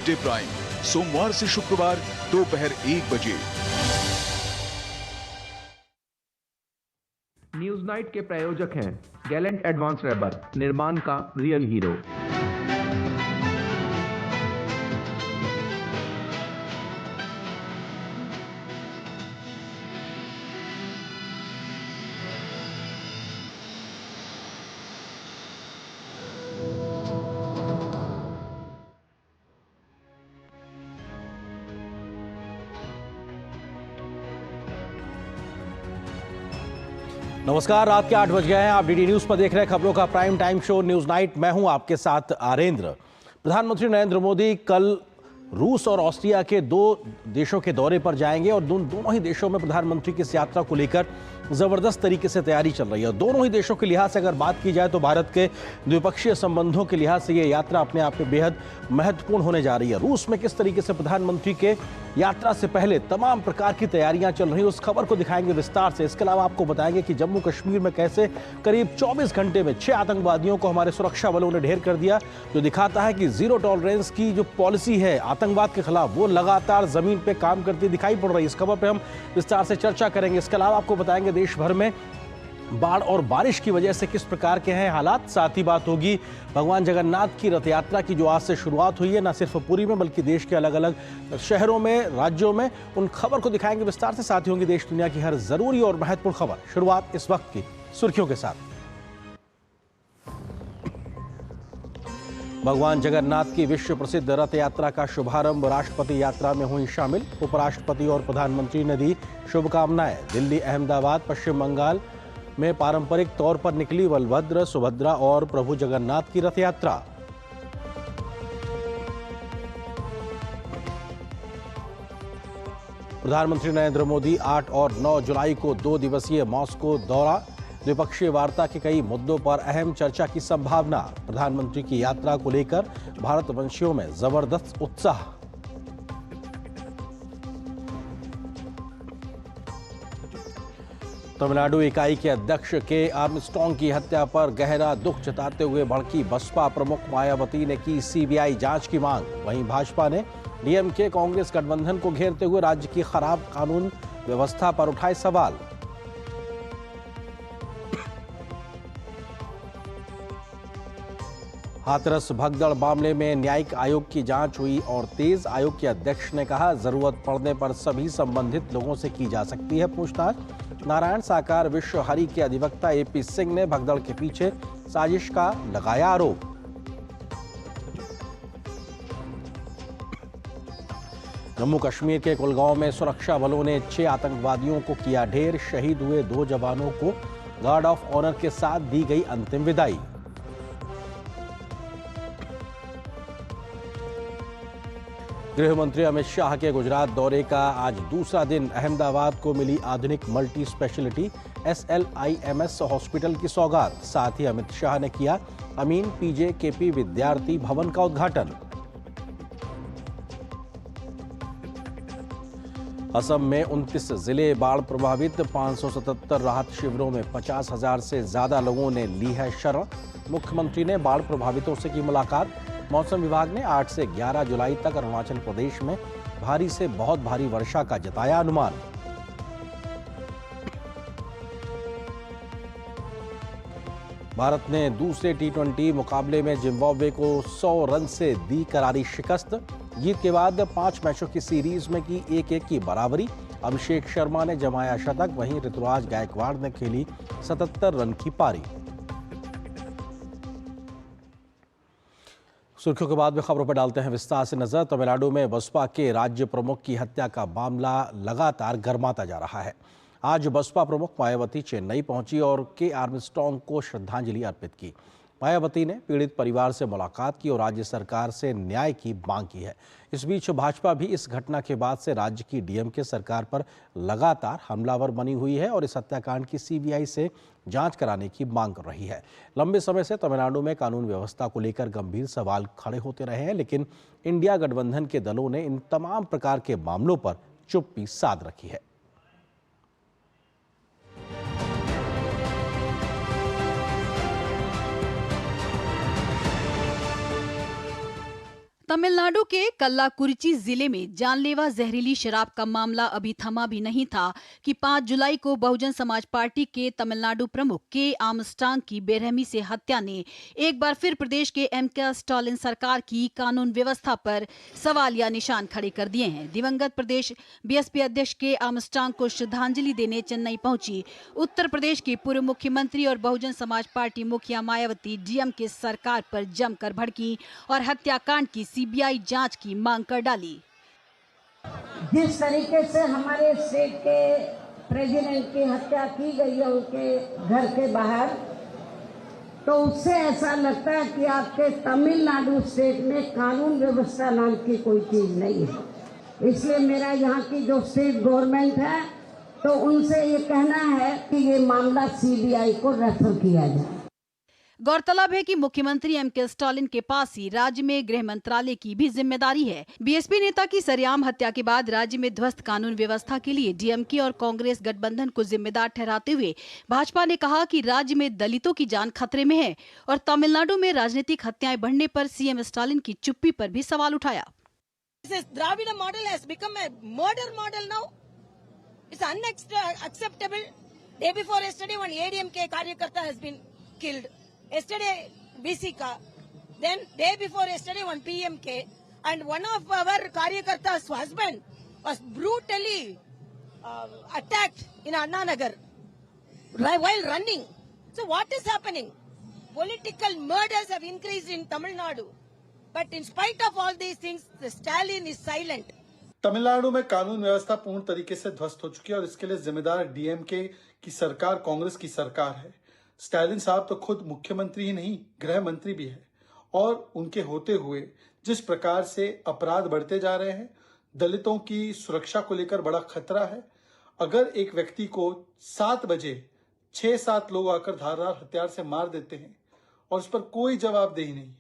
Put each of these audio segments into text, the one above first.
Day prime सोमवार से शुक्रवार दोपहर 1 बजे। न्यूज नाइट के प्रायोजक हैं गैलेंट एडवांस रबर, निर्माण का रियल हीरो। नमस्कार, रात के 8 बज गए हैं। आप डीडी न्यूज पर देख रहे हैं खबरों का prime time show news night. मैं हूं आपके साथ आरेंद्र। प्रधानमंत्री नरेंद्र मोदी कल रूस और ऑस्ट्रिया के 2 देशों के दौरे पर जाएंगे और दोनों ही देशों में प्रधानमंत्री की इस यात्रा को लेकर जबरदस्त तरीके से तैयारी चल रही है। दोनों ही देशों के लिहाज से अगर बात की जाए तो भारत के द्विपक्षीय संबंधों के लिहाज से यह यात्रा अपने आप में बेहद महत्वपूर्ण होने जा रही है। रूस में किस तरीके से प्रधानमंत्री के यात्रा से पहले तमाम प्रकार की तैयारियां चल रही है, उस खबर को दिखाएंगे विस्तार से। इसके अलावा आपको बताएंगे कि जम्मू कश्मीर में कैसे करीब 24 घंटे में 6 आतंकवादियों को हमारे सुरक्षा बलों ने ढेर कर दिया, जो दिखाता है कि जीरो टॉलरेंस की जो पॉलिसी है आतंकवाद के खिलाफ वो लगातार जमीन पे काम करती दिखाई पड़ रही है। इस खबर पे हम विस्तार से चर्चा करेंगे। इसके अलावा आपको बताएंगे देश भर में बाढ़ और बारिश की वजह से किस प्रकार के हैं हालात। साथ ही बात होगी भगवान जगन्नाथ की रथ यात्रा की जो आज से शुरुआत हुई है, न सिर्फ पुरी में बल्कि देश के अलग अलग शहरों में, राज्यों में। उन खबर को दिखाएंगे विस्तार से। साथ ही होंगी देश दुनिया की हर जरूरी और महत्वपूर्ण खबर। शुरुआत इस वक्त की सुर्खियों के साथ। भगवान जगन्नाथ की विश्व प्रसिद्ध रथ यात्रा का शुभारंभ राष्ट्रपति यात्रा में हुई शामिल। उपराष्ट्रपति और प्रधानमंत्री ने दी शुभकामनाएं। दिल्ली, अहमदाबाद, पश्चिम बंगाल में पारंपरिक तौर पर निकली बलभद्र, सुभद्रा और प्रभु जगन्नाथ की रथ यात्रा। प्रधानमंत्री नरेंद्र मोदी 8 और 9 जुलाई को 2 दिवसीय मॉस्को दौरा। द्विपक्षीय वार्ता के कई मुद्दों पर अहम चर्चा की संभावना। प्रधानमंत्री की यात्रा को लेकर भारतवंशियों में जबरदस्त उत्साह। तमिलनाडु इकाई के अध्यक्ष के आर्मस्ट्रॉन्ग की हत्या पर गहरा दुख जताते हुए भड़की बसपा प्रमुख मायावती ने की सीबीआई जांच की मांग। वहीं भाजपा ने डीएमके कांग्रेस गठबंधन को घेरते हुए राज्य की खराब कानून व्यवस्था पर उठाए सवाल। हाथरस भगदड़ मामले में न्यायिक आयोग की जांच हुई और तेज। आयोग के अध्यक्ष ने कहा, जरूरत पड़ने पर सभी संबंधित लोगों से की जा सकती है पूछताछ। नारायण साकार विश्व हरि के अधिवक्ता एपी सिंह ने भगदड़ के पीछे साजिश का लगाया आरोप। जम्मू कश्मीर के कुलगांव में सुरक्षा बलों ने 6 आतंकवादियों को किया ढेर। शहीद हुए 2 जवानों को गार्ड ऑफ ऑनर के साथ दी गई अंतिम विदाई। गृह मंत्री अमित शाह के गुजरात दौरे का आज दूसरा दिन। अहमदाबाद को मिली आधुनिक मल्टी स्पेशलिटी SLIMS हॉस्पिटल की सौगात। साथ ही अमित शाह ने किया अमीन PJKP विद्यार्थी भवन का उद्घाटन। असम में 29 जिले बाढ़ प्रभावित। 577 राहत शिविरों में 50,000 से ज्यादा लोगों ने ली है शरण। मुख्यमंत्री ने बाढ़ प्रभावितों से की मुलाकात। मौसम विभाग ने 8 से 11 जुलाई तक अरुणाचल प्रदेश में भारी से बहुत भारी वर्षा का जताया अनुमान। भारत ने दूसरे T20 मुकाबले में जिम्बाब्वे को 100 रन से दी करारी शिकस्त। जीत के बाद 5 मैचों की सीरीज में की 1-1 की बराबरी। अभिषेक शर्मा ने जमाया शतक, वहीं ऋतुराज गायकवाड़ ने खेली 77 रन की पारी। सुर्खियों के बाद में खबरों पर डालते हैं विस्तार से नजर। तमिलनाडु में बसपा के राज्य प्रमुख की हत्या का मामला लगातार गर्माता जा रहा है। आज बसपा प्रमुख मायावती चेन्नई पहुंची और के आर्मस्ट्रॉन्ग को श्रद्धांजलि अर्पित की। मायावती ने पीड़ित परिवार से मुलाकात की और राज्य सरकार से न्याय की मांग की है। इस बीच भाजपा भी इस घटना के बाद से राज्य की डीएमके सरकार पर लगातार हमलावर बनी हुई है और इस हत्याकांड की सीबीआई से जांच कराने की मांग कर रही है। लंबे समय से तमिलनाडु में कानून व्यवस्था को लेकर गंभीर सवाल खड़े होते रहे हैं, लेकिन इंडिया गठबंधन के दलों ने इन तमाम प्रकार के मामलों पर चुप्पी साध रखी है। तमिलनाडु के कल्लाकुरिची जिले में जानलेवा जहरीली शराब का मामला अभी थमा भी नहीं था कि 5 जुलाई को बहुजन समाज पार्टी के तमिलनाडु प्रमुख के आर्मस्ट्रांग की बेरहमी से हत्या ने एक बार फिर प्रदेश के एम.के. स्टालिन सरकार की कानून व्यवस्था पर सवालिया निशान खड़े कर दिए हैं। दिवंगत प्रदेश बीएसपी अध्यक्ष के आर्मस्ट्रांग को श्रद्धांजलि देने चेन्नई पहुंची उत्तर प्रदेश के पूर्व मुख्यमंत्री और बहुजन समाज पार्टी मुखिया मायावती डीएमके सरकार पर जमकर भड़की और हत्याकांड की सीबीआई जांच की मांग कर डाली। जिस तरीके से हमारे स्टेट के प्रेसिडेंट की हत्या की गई है उनके घर के बाहर, तो उससे ऐसा लगता है कि आपके तमिलनाडु स्टेट में कानून व्यवस्था नाम की कोई चीज नहीं है। इसलिए मेरा यहाँ की जो स्टेट गवर्नमेंट है तो उनसे ये कहना है कि ये मामला सीबीआई को रेफर किया जाए। गौरतलब है कि मुख्यमंत्री एम.के. स्टालिन के पास ही राज्य में गृह मंत्रालय की भी जिम्मेदारी है। बीएसपी नेता की सरेआम हत्या के बाद राज्य में ध्वस्त कानून व्यवस्था के लिए डीएमके और कांग्रेस गठबंधन को जिम्मेदार ठहराते हुए भाजपा ने कहा कि राज्य में दलितों की जान खतरे में है और तमिलनाडु में राजनीतिक हत्याएं बढ़ने पर सीएम स्टालिन की चुप्पी पर भी सवाल उठाया। Dravida model has become a murder model now. It's unacceptable. Day before yesterday, one ADMK Karyakarta has been killed. Yesterday, BCK. Then day before yesterday, one PMK. And one of our Karyakarta's husband was brutally attacked in Anna Nagar while running. So what is happening? Political murders have increased in Tamil Nadu. But in spite of all these things, the Stalin is silent. Tamil Nadu में कानून व्यवस्था पूर्ण तरीके से ध्वस्त हो चुकी है और इसके लिए जिम्मेदार डीएमके की सरकार, कांग्रेस की सरकार है। स्टालिन साहब तो खुद मुख्यमंत्री ही नहीं, गृह मंत्री भी है और उनके होते हुए जिस प्रकार से अपराध बढ़ते जा रहे हैं, दलितों की सुरक्षा को लेकर बड़ा खतरा है। अगर एक व्यक्ति को 7 बजे 6-7 लोग आकर धारदार हथियार से मार देते हैं और उस पर कोई जवाबदेही नहीं।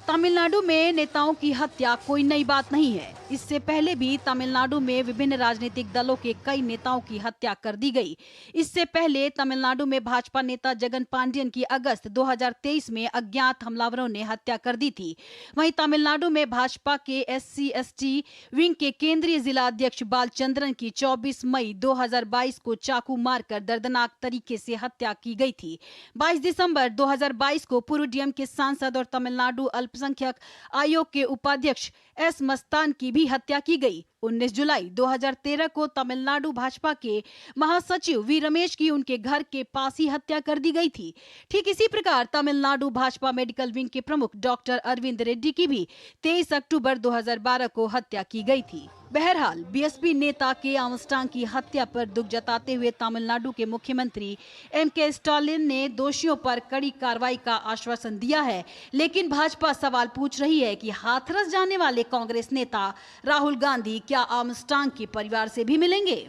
तमिलनाडु में नेताओं की हत्या कोई नई बात नहीं है। इससे पहले भी तमिलनाडु में विभिन्न राजनीतिक दलों के कई नेताओं की हत्या कर दी गई। इससे पहले तमिलनाडु में भाजपा नेता जगन पांडियन की अगस्त 2023 में अज्ञात हमलावरों ने हत्या कर दी थी। वहीं तमिलनाडु में भाजपा के SC/ST विंग के केंद्रीय जिला अध्यक्ष बालचंद्रन की 24 मई 2022 को चाकू मारकर दर्दनाक तरीके से हत्या की गई थी। 22 दिसंबर 2022 को पूर्व डीएमके सांसद और तमिलनाडु अल्पसंख्यक आयोग के उपाध्यक्ष S. मस्तान की भी हत्या की गई। 19 जुलाई 2013 को तमिलनाडु भाजपा के महासचिव वी रमेश की उनके घर के पास ही हत्या कर दी गई थी। ठीक इसी प्रकार तमिलनाडु भाजपा मेडिकल विंग के प्रमुख डॉक्टर अरविंद रेड्डी की भी 23 अक्टूबर 2012 को हत्या की गई थी। बहरहाल बीएसपी नेता के आर्मस्ट्रांग की हत्या पर दुख जताते हुए तमिलनाडु के मुख्यमंत्री एम.के. स्टालिन ने दोषियों पर कड़ी कार्रवाई का आश्वासन दिया है, लेकिन भाजपा सवाल पूछ रही है कि हाथरस जाने वाले कांग्रेस नेता राहुल गांधी क्या आर्मस्ट्रांग के परिवार से भी मिलेंगे?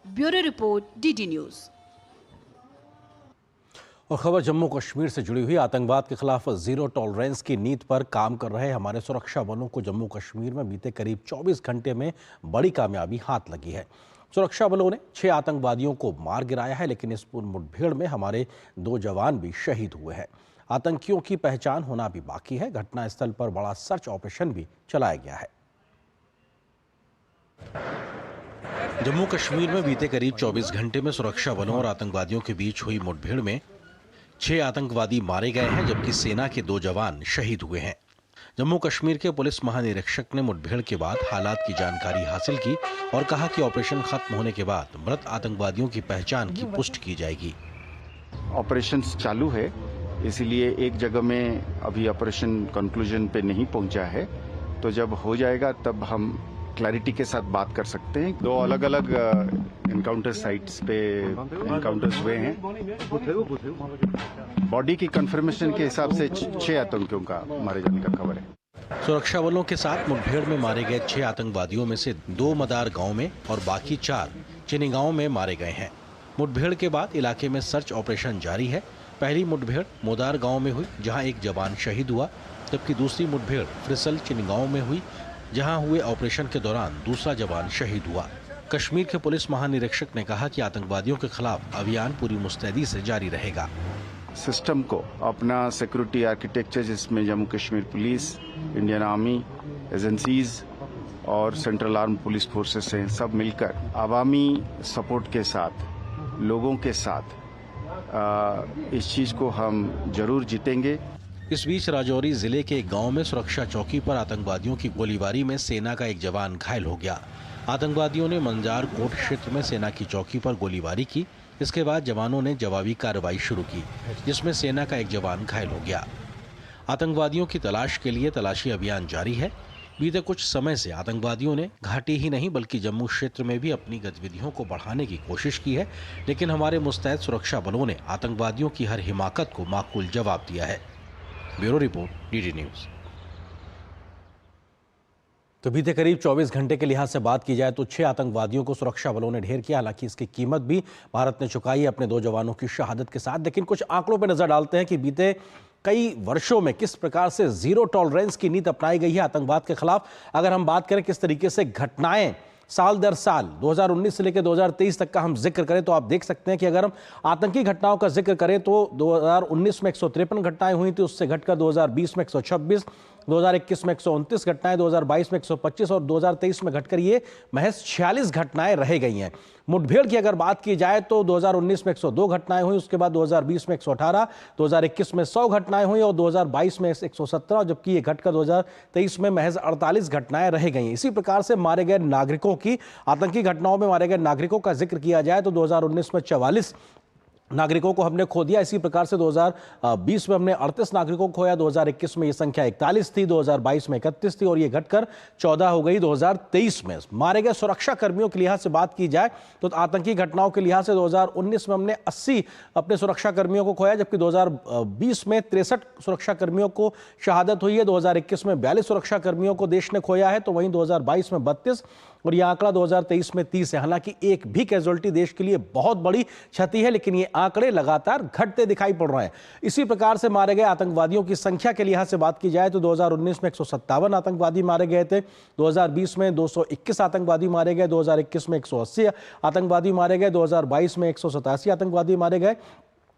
Bureau report, DD news. और खबर जम्मू कश्मीर से जुड़ी हुई। आतंकवाद के खिलाफ जीरो टॉलरेंस की नीति पर काम कर रहे हमारे सुरक्षा बलों को जम्मू कश्मीर में बीते करीब 24 घंटे में बड़ी कामयाबी हाथ लगी है। सुरक्षा बलों ने 6 आतंकवादियों को मार गिराया है, लेकिन इस पूर्ण मुठभेड़ में हमारे 2 जवान भी शहीद हुए हैं। आतंकियों की पहचान होना भी बाकी है। घटनास्थल पर बड़ा सर्च ऑपरेशन भी चलाया गया है। जम्मू कश्मीर में बीते करीब 24 घंटे में सुरक्षा बलों और आतंकवादियों के बीच हुई मुठभेड़ में 6 आतंकवादी मारे गए हैं, जबकि सेना के 2 जवान शहीद हुए हैं। जम्मू कश्मीर के पुलिस महानिरीक्षक ने मुठभेड़ के बाद हालात की जानकारी हासिल की और कहा कि ऑपरेशन खत्म होने के बाद मृत आतंकवादियों की पहचान की पुष्टि की जाएगी। ऑपरेशन चालू है, इसीलिए एक जगह में अभी ऑपरेशन कंक्लूजन पे नहीं पहुंचा है, तो जब हो जाएगा तब हम क्लैरिटी के साथ बात कर सकते हैं। 2 अलग अलग एनकाउंटर साइट्स पे एनकाउंटर्स हुए हैं। बॉडी की कंफर्मेशन के हिसाब से 6 आतंकियों का मारे जाने का खबर है। सुरक्षा बलों के साथ मुठभेड़ में मारे गए 6 आतंकवादियों में से 2 मदार गांव में और बाकी 4 चिनी गांव में मारे गए हैं। मुठभेड़ के बाद इलाके में सर्च ऑपरेशन जारी है। पहली मुठभेड़ मोदार गांव में हुई, जहां एक जवान शहीद हुआ, जबकि दूसरी मुठभेड़ फ्रिसल चिनी गांव में हुई, जहां हुए ऑपरेशन के दौरान दूसरा जवान शहीद हुआ। कश्मीर के पुलिस महानिरीक्षक ने कहा कि आतंकवादियों के खिलाफ अभियान पूरी मुस्तैदी से जारी रहेगा। सिस्टम को, अपना सिक्योरिटी आर्किटेक्चर जिसमें Jammu Kashmir police, Indian army, agencies और सेंट्रल आर्म पुलिस फोर्सेस हैं, सब मिलकर आवामी सपोर्ट के साथ, लोगों के साथ इस चीज को हम जरूर जीतेंगे। इस बीच राजौरी जिले के एक गांव में सुरक्षा चौकी पर आतंकवादियों की गोलीबारी में सेना का एक जवान घायल हो गया। आतंकवादियों ने मंजार कोट क्षेत्र में सेना की चौकी पर गोलीबारी की। इसके बाद जवानों ने जवाबी कार्रवाई शुरू की, जिसमें सेना का एक जवान घायल हो गया। आतंकवादियों की तलाश के लिए तलाशी अभियान जारी है। बीते कुछ समय से आतंकवादियों ने घाटी ही नहीं बल्कि जम्मू क्षेत्र में भी अपनी गतिविधियों को बढ़ाने की कोशिश की है, लेकिन हमारे मुस्तैद सुरक्षा बलों ने आतंकवादियों की हर हिमाकत को माकूल जवाब दिया है। Bureau report, DD news. तो बीते करीब 24 घंटे के लिहाज से बात की जाए तो 6 आतंकवादियों को सुरक्षा बलों ने ढेर किया। हालांकि इसकी कीमत भी भारत ने चुकाई है अपने 2 जवानों की शहादत के साथ। लेकिन कुछ आंकड़ों पर नजर डालते हैं कि बीते कई वर्षों में किस प्रकार से जीरो टॉलरेंस की नीति अपनाई गई है आतंकवाद के खिलाफ। अगर हम बात करें किस तरीके से घटनाएं साल दर साल 2019 से लेकर 2023 तक का हम जिक्र करें तो आप देख सकते हैं कि अगर हम आतंकी घटनाओं का जिक्र करें तो 2019 में 153 घटनाएं हुई थी, उससे घटकर 2020 में 126, 2021 में 129 घटनाएं, 2022 में 125 और 2023 में घटकर ये महज 46 घटनाएं रह गई हैं। मुठभेड़ की अगर बात की जाए तो 2019 में 102 घटनाएं हुई, उसके बाद 2020 में 118, 2021 में 100 घटनाएं हुई और 2022 में 117, जबकि ये घटकर 2023 में महज 48 घटनाएं रह गई हैं। इसी प्रकार से मारे गए नागरिकों की, आतंकी घटनाओं में मारे गए नागरिकों का जिक्र किया जाए तो 2019 में 44 नागरिकों को हमने खो दिया। इसी प्रकार से 2020 में हमने 38 नागरिकों को खोया, 2021 में ये संख्या 41 थी, 2022 में 31 थी और ये घटकर 14 हो गई 2023 में। मारे गए सुरक्षा कर्मियों के लिहाज से बात की जाए तो आतंकी घटनाओं के लिहाज से 2019 में हमने 80 अपने सुरक्षा कर्मियों को खोया, जबकि 2020 में 63 सुरक्षा कर्मियों को शहादत हुई है, 2021 में 42 सुरक्षा कर्मियों को देश ने खोया है, तो वहीं 2022 में 32 और यह आंकड़ा 2023 में 30 है। हालांकि एक भी कैजुअल्टी देश के लिए बहुत बड़ी क्षति है, लेकिन ये आंकड़े लगातार घटते दिखाई पड़ रहे हैं। इसी प्रकार से मारे गए आतंकवादियों की संख्या के लिहाज से बात की जाए तो 2019 में 157 आतंकवादी मारे गए थे, 2020 में 221 आतंकवादी मारे गए, 2021 में 180 आतंकवादी मारे गए, 2022 में 187 आतंकवादी मारे गए,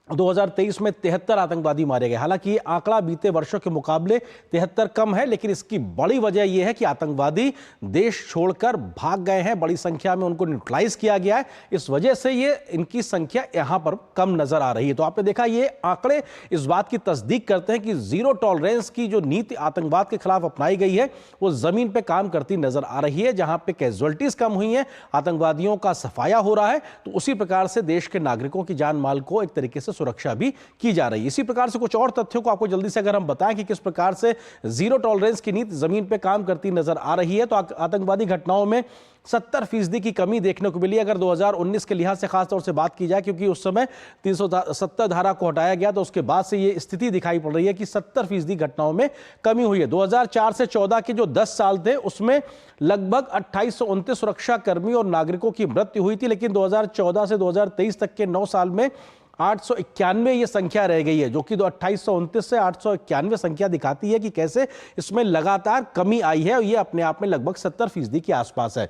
2023 में 73 आतंकवादी मारे गए। हालांकि ये आंकड़ा बीते वर्षों के मुकाबले 73 कम है, लेकिन इसकी बड़ी वजह यह है कि आतंकवादी देश छोड़कर भाग गए हैं, बड़ी संख्या में उनको न्यूट्रलाइज किया गया है। इस वजह से ये इनकी संख्या यहां पर कम नजर आ रही है। तो आपने देखा ये आंकड़े इस बात की तस्दीक करते हैं कि जीरो टॉलरेंस की जो नीति आतंकवाद के खिलाफ अपनाई गई है वो जमीन पर काम करती नजर आ रही है। जहां पर कैजुअल्टीज कम हुई है, आतंकवादियों का सफाया हो रहा है, तो उसी प्रकार से देश के नागरिकों की जान माल को एक तरीके से सुरक्षा भी की जा रही है। इसी प्रकार से कुछ और तथ्यों को आपको जल्दी से अगर हम बताएं कि किस प्रकार से जीरो टॉलरेंस की नीति जमीन पे काम करती नजर आ रही है, तो आतंकवादी घटनाओं में 70% की कमी देखने को मिली। अगर 2019 के लिहाज से खासतौर से बात की जाए, क्योंकि उस समय 370 धारा को हटाया गया, तो उसके बाद से ये स्थिति दिखाई पड़ रही है कि 70% घटनाओं में कमी हुई है। 2004 से 14 के जो 10 साल थे उसमें लगभग 2829 सुरक्षा कर्मी और नागरिकों की मृत्यु हुई थी, लेकिन 2014 से 2023 तक के 9 साल में 891 ये संख्या रह गई है, जो कि 2829 से 891 संख्या दिखाती है कि कैसे इसमें लगातार कमी आई है और ये अपने आप में लगभग 70% के आसपास है।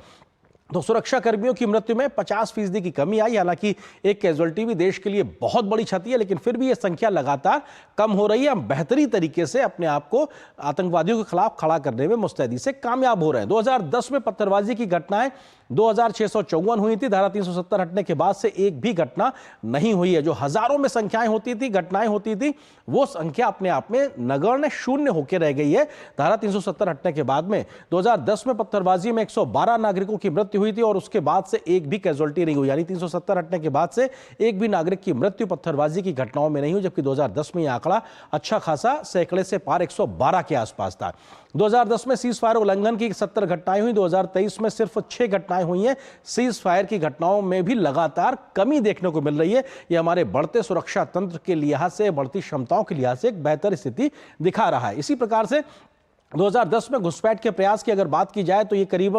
तो सुरक्षा कर्मियों की मृत्यु में 50% की कमी आई। हालांकि एक कैजुअल्टी भी देश के लिए बहुत बड़ी क्षति है, लेकिन फिर भी यह संख्या लगातार कम हो रही है। हम बेहतरीन तरीके से अपने आप को आतंकवादियों के खिलाफ खड़ा करने में मुस्तैदी से कामयाब हो रहे हैं। 2010 में पत्थरबाजी की घटनाएं 2654 हुई थी। धारा 370 हटने के बाद से एक भी घटना नहीं हुई है। जो हजारों में संख्याएं होती थी, घटनाएं होती थी, वो संख्या अपने आप में नगण्य शून्य होकर रह गई है धारा 370 हटने के बाद में। 2010 में पत्थरबाजी में 112 नागरिकों की मृत्यु हुई थी और उसके बाद से एक भी कैजुअल्टी नहीं हुई, यानी 370 हटने के बाद से एक भी नागरिक की मृत्यु पत्थरबाजी की घटनाओं में नहीं हुई, जबकि 2010 में यह आंकड़ा अच्छा खासा सैकड़े से पार 112 के आसपास था। 2010 में सीज फायर उल्लंघन की 70 घटनाएं हुई, 2023 में सिर्फ 6 घटनाएं हुई हैं। सीज फायर की घटनाओं में भी लगातार कमी देखने को मिल रही है। यह हमारे बढ़ते सुरक्षा तंत्र के लिहाज से, बढ़ती क्षमताओं के लिहाज से एक बेहतर स्थिति दिखा रहा है। इसी प्रकार से 2010 में घुसपैठ के प्रयास की अगर बात की जाए तो ये करीब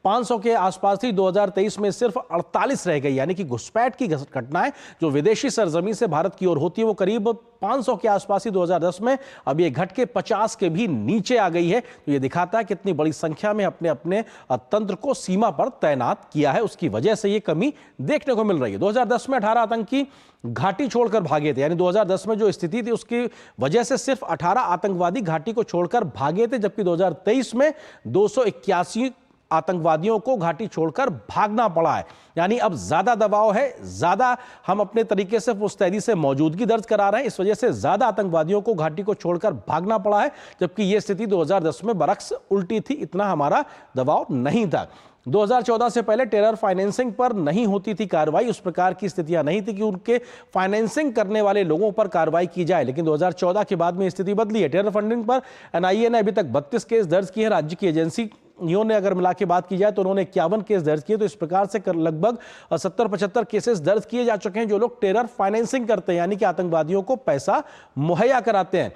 500 के आसपास थी। 2023 में सिर्फ 48 रह गई, यानी कि घुसपैठ की घटनाएं जो विदेशी सरजमी से भारत की ओर होती है वो करीब 500 के आसपास ही 2010 में, अब ये घट के 50 के भी नीचे आ गई है। तो ये दिखाता है कितनी बड़ी संख्या में अपने अपने तंत्र को सीमा पर तैनात किया है, उसकी वजह से ये कमी देखने को मिल रही है। 2010 में 18 आतंकी घाटी छोड़कर भागे थे, यानी 2010 में जो स्थिति थी उसकी वजह से सिर्फ 18 आतंकवादी घाटी को छोड़कर भागे थे, जबकि 2023 में 281 आतंकवादियों को घाटी छोड़कर भागना पड़ा है। यानी अब ज्यादा दबाव है, ज्यादा हम अपने तरीके से मुस्तैदी से मौजूदगी दर्ज करा रहे हैं, इस वजह से ज्यादा आतंकवादियों को घाटी को छोड़कर भागना पड़ा है, जबकि यह स्थिति 2010 में बरक्स उल्टी थी, इतना हमारा दबाव नहीं था। 2014 से पहले टेरर फाइनेंसिंग पर नहीं होती थी कार्रवाई, उस प्रकार की स्थितियां नहीं थी कि उनके फाइनेंसिंग करने वाले लोगों पर कार्रवाई की जाए, लेकिन 2014 के बाद में स्थिति बदली है। टेरर फंडिंग पर एनआईए ने अभी तक 32 केस दर्ज किए हैं। राज्य की एजेंसियों ने अगर मिला के बात की जाए तो उन्होंने 51 केस दर्ज किए। तो इस प्रकार से लगभग 70-75 केसेस दर्ज किए जा चुके हैं जो लोग टेरर फाइनेंसिंग करते हैं, यानी कि आतंकवादियों को पैसा मुहैया कराते हैं।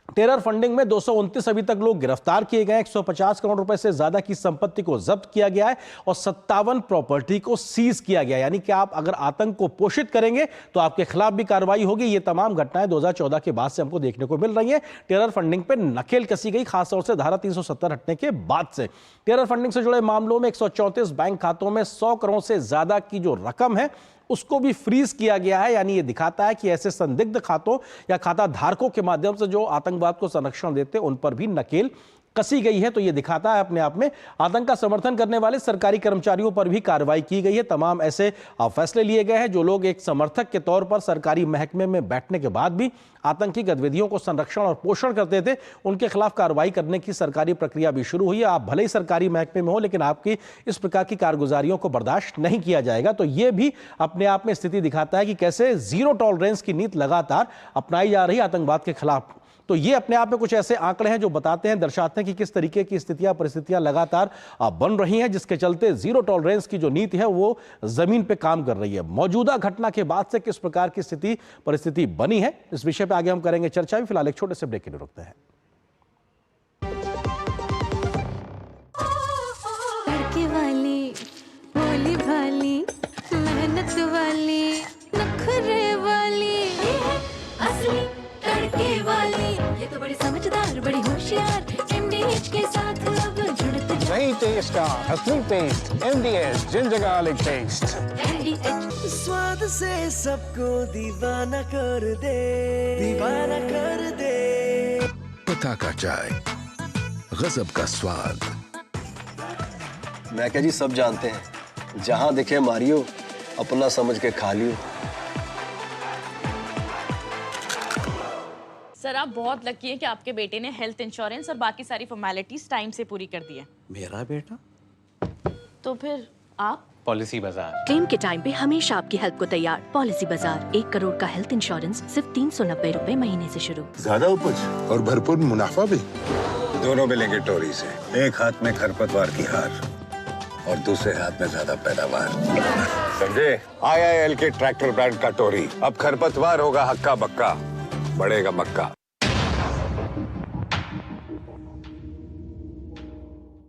टेरर फंडिंग में 229 अभी तक लोग गिरफ्तार किए गए, 150 करोड़ रुपए से ज्यादा की संपत्ति को जब्त किया गया है और 57 प्रॉपर्टी को सीज किया गया, यानी कि आप अगर आतंक को पोषित करेंगे तो आपके खिलाफ भी कार्रवाई होगी। ये तमाम घटनाएं 2014 के बाद से हमको देखने को मिल रही हैं। टेरर फंडिंग पे नकेल कसी गई, खासतौर से धारा 370 हटने के बाद से। टेरर फंडिंग से जुड़े मामलों में 134 बैंक खातों में 100 करोड़ से ज्यादा की जो रकम है उसको भी फ्रीज किया गया है, यानी ये दिखाता है कि ऐसे संदिग्ध खातों या खाता धारकों के माध्यम से जो आतंकवाद को संरक्षण देते हैं उन पर भी नकेल कसी गई है। तो ये दिखाता है अपने आप में आतंक का समर्थन करने वाले सरकारी कर्मचारियों पर भी कार्रवाई की गई है। तमाम ऐसे फैसले लिए गए हैं जो लोग एक समर्थक के तौर पर सरकारी महकमे में बैठने के बाद भी आतंकी गतिविधियों को संरक्षण और पोषण करते थे, उनके खिलाफ कार्रवाई करने की सरकारी प्रक्रिया भी शुरू हुई है। आप भले ही सरकारी महकमे में हो, लेकिन आपकी इस प्रकार की कारगुजारियों को बर्दाश्त नहीं किया जाएगा। तो ये भी अपने आप में स्थिति दिखाता है कि कैसे जीरो टॉलरेंस की नीति लगातार अपनाई जा रही है आतंकवाद के खिलाफ। तो ये अपने आप में कुछ ऐसे आंकड़े हैं जो बताते हैं, दर्शाते हैं कि किस तरीके की स्थितियां परिस्थितियां लगातार बन रही हैं, जिसके चलते जीरो टॉलरेंस की जो नीति है वो जमीन पे काम कर रही है। मौजूदा घटना के बाद से किस प्रकार की स्थिति परिस्थिति बनी है, इस विषय पे आगे हम करेंगे चर्चा। भी फिलहाल एक छोटे से ब्रेक के लिए रुकते हैं। भोली भाली मेहनत वाली नखरे वाली असली तड़के वाली, ये तो बड़ी समझदार बड़ी होशियार, MDH के साथ अब जुड़ते हैं। नई टेस्ट का असली taste, MDH ginger garlic taste. MDH स्वाद से सबको दीवाना कर दे, दीवाना कर दे। पता का चाय, गजब का स्वाद। मैं क्या जी, सब जानते हैं, जहां दिखे मारियो, अपना समझ के खा लियो। सर आप बहुत लकी हैं कि आपके बेटे ने हेल्थ इंश्योरेंस और बाकी सारी फॉर्मेलिटीज टाइम से पूरी कर दी है। मेरा बेटा? तो फिर आप? पॉलिसी बाजार। क्लेम के टाइम पे हमेशा आपकी हेल्प को तैयार। पॉलिसी बाजार, 1 करोड़ का हेल्थ इंश्योरेंस सिर्फ 390 रुपए महीने से शुरू। ज्यादा उपज और भरपूर मुनाफा भी। दोनों मिलेंगे टोरी से, एक हाथ में खरपतवार की हार और दूसरे हाथ में ज्यादा पैदावार। समझे? IIL के ट्रैक्टर ब्रांड का टोरी, अब खरपतवार होगा हक्का बक्का, बढ़ेगा मक्का।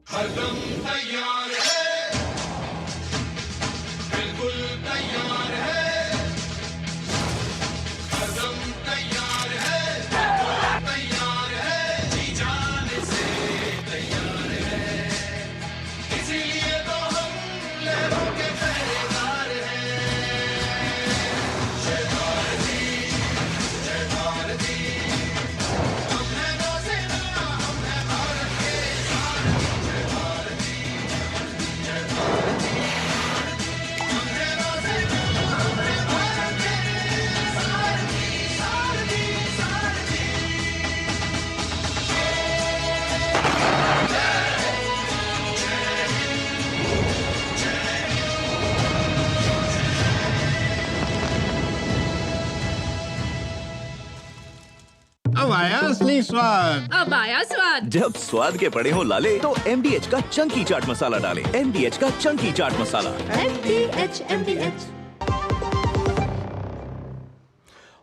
हरदम तैयार है, बिल्कुल तैयार है, हरदम तैयार है, बिल्कुल तैयार है, जी जाने से तैयार है, इसीलिए तो हम लहरों के पहरेदार हैं। जय भारती, जय भारती, हम हैं नौसेना, हम हैं भारत के सारथी। जय भारती, जय भारती, हम हैं नौसेना, हम हैं भारत के सारथी, सारथी, सारथी। अब आया असली स्वाद। अब आया स्वाद। जब स्वाद के पड़े हो लाले तो MDH का चंकी चाट मसाला डालें। MDH का चंकी चाट मसाला। MDH।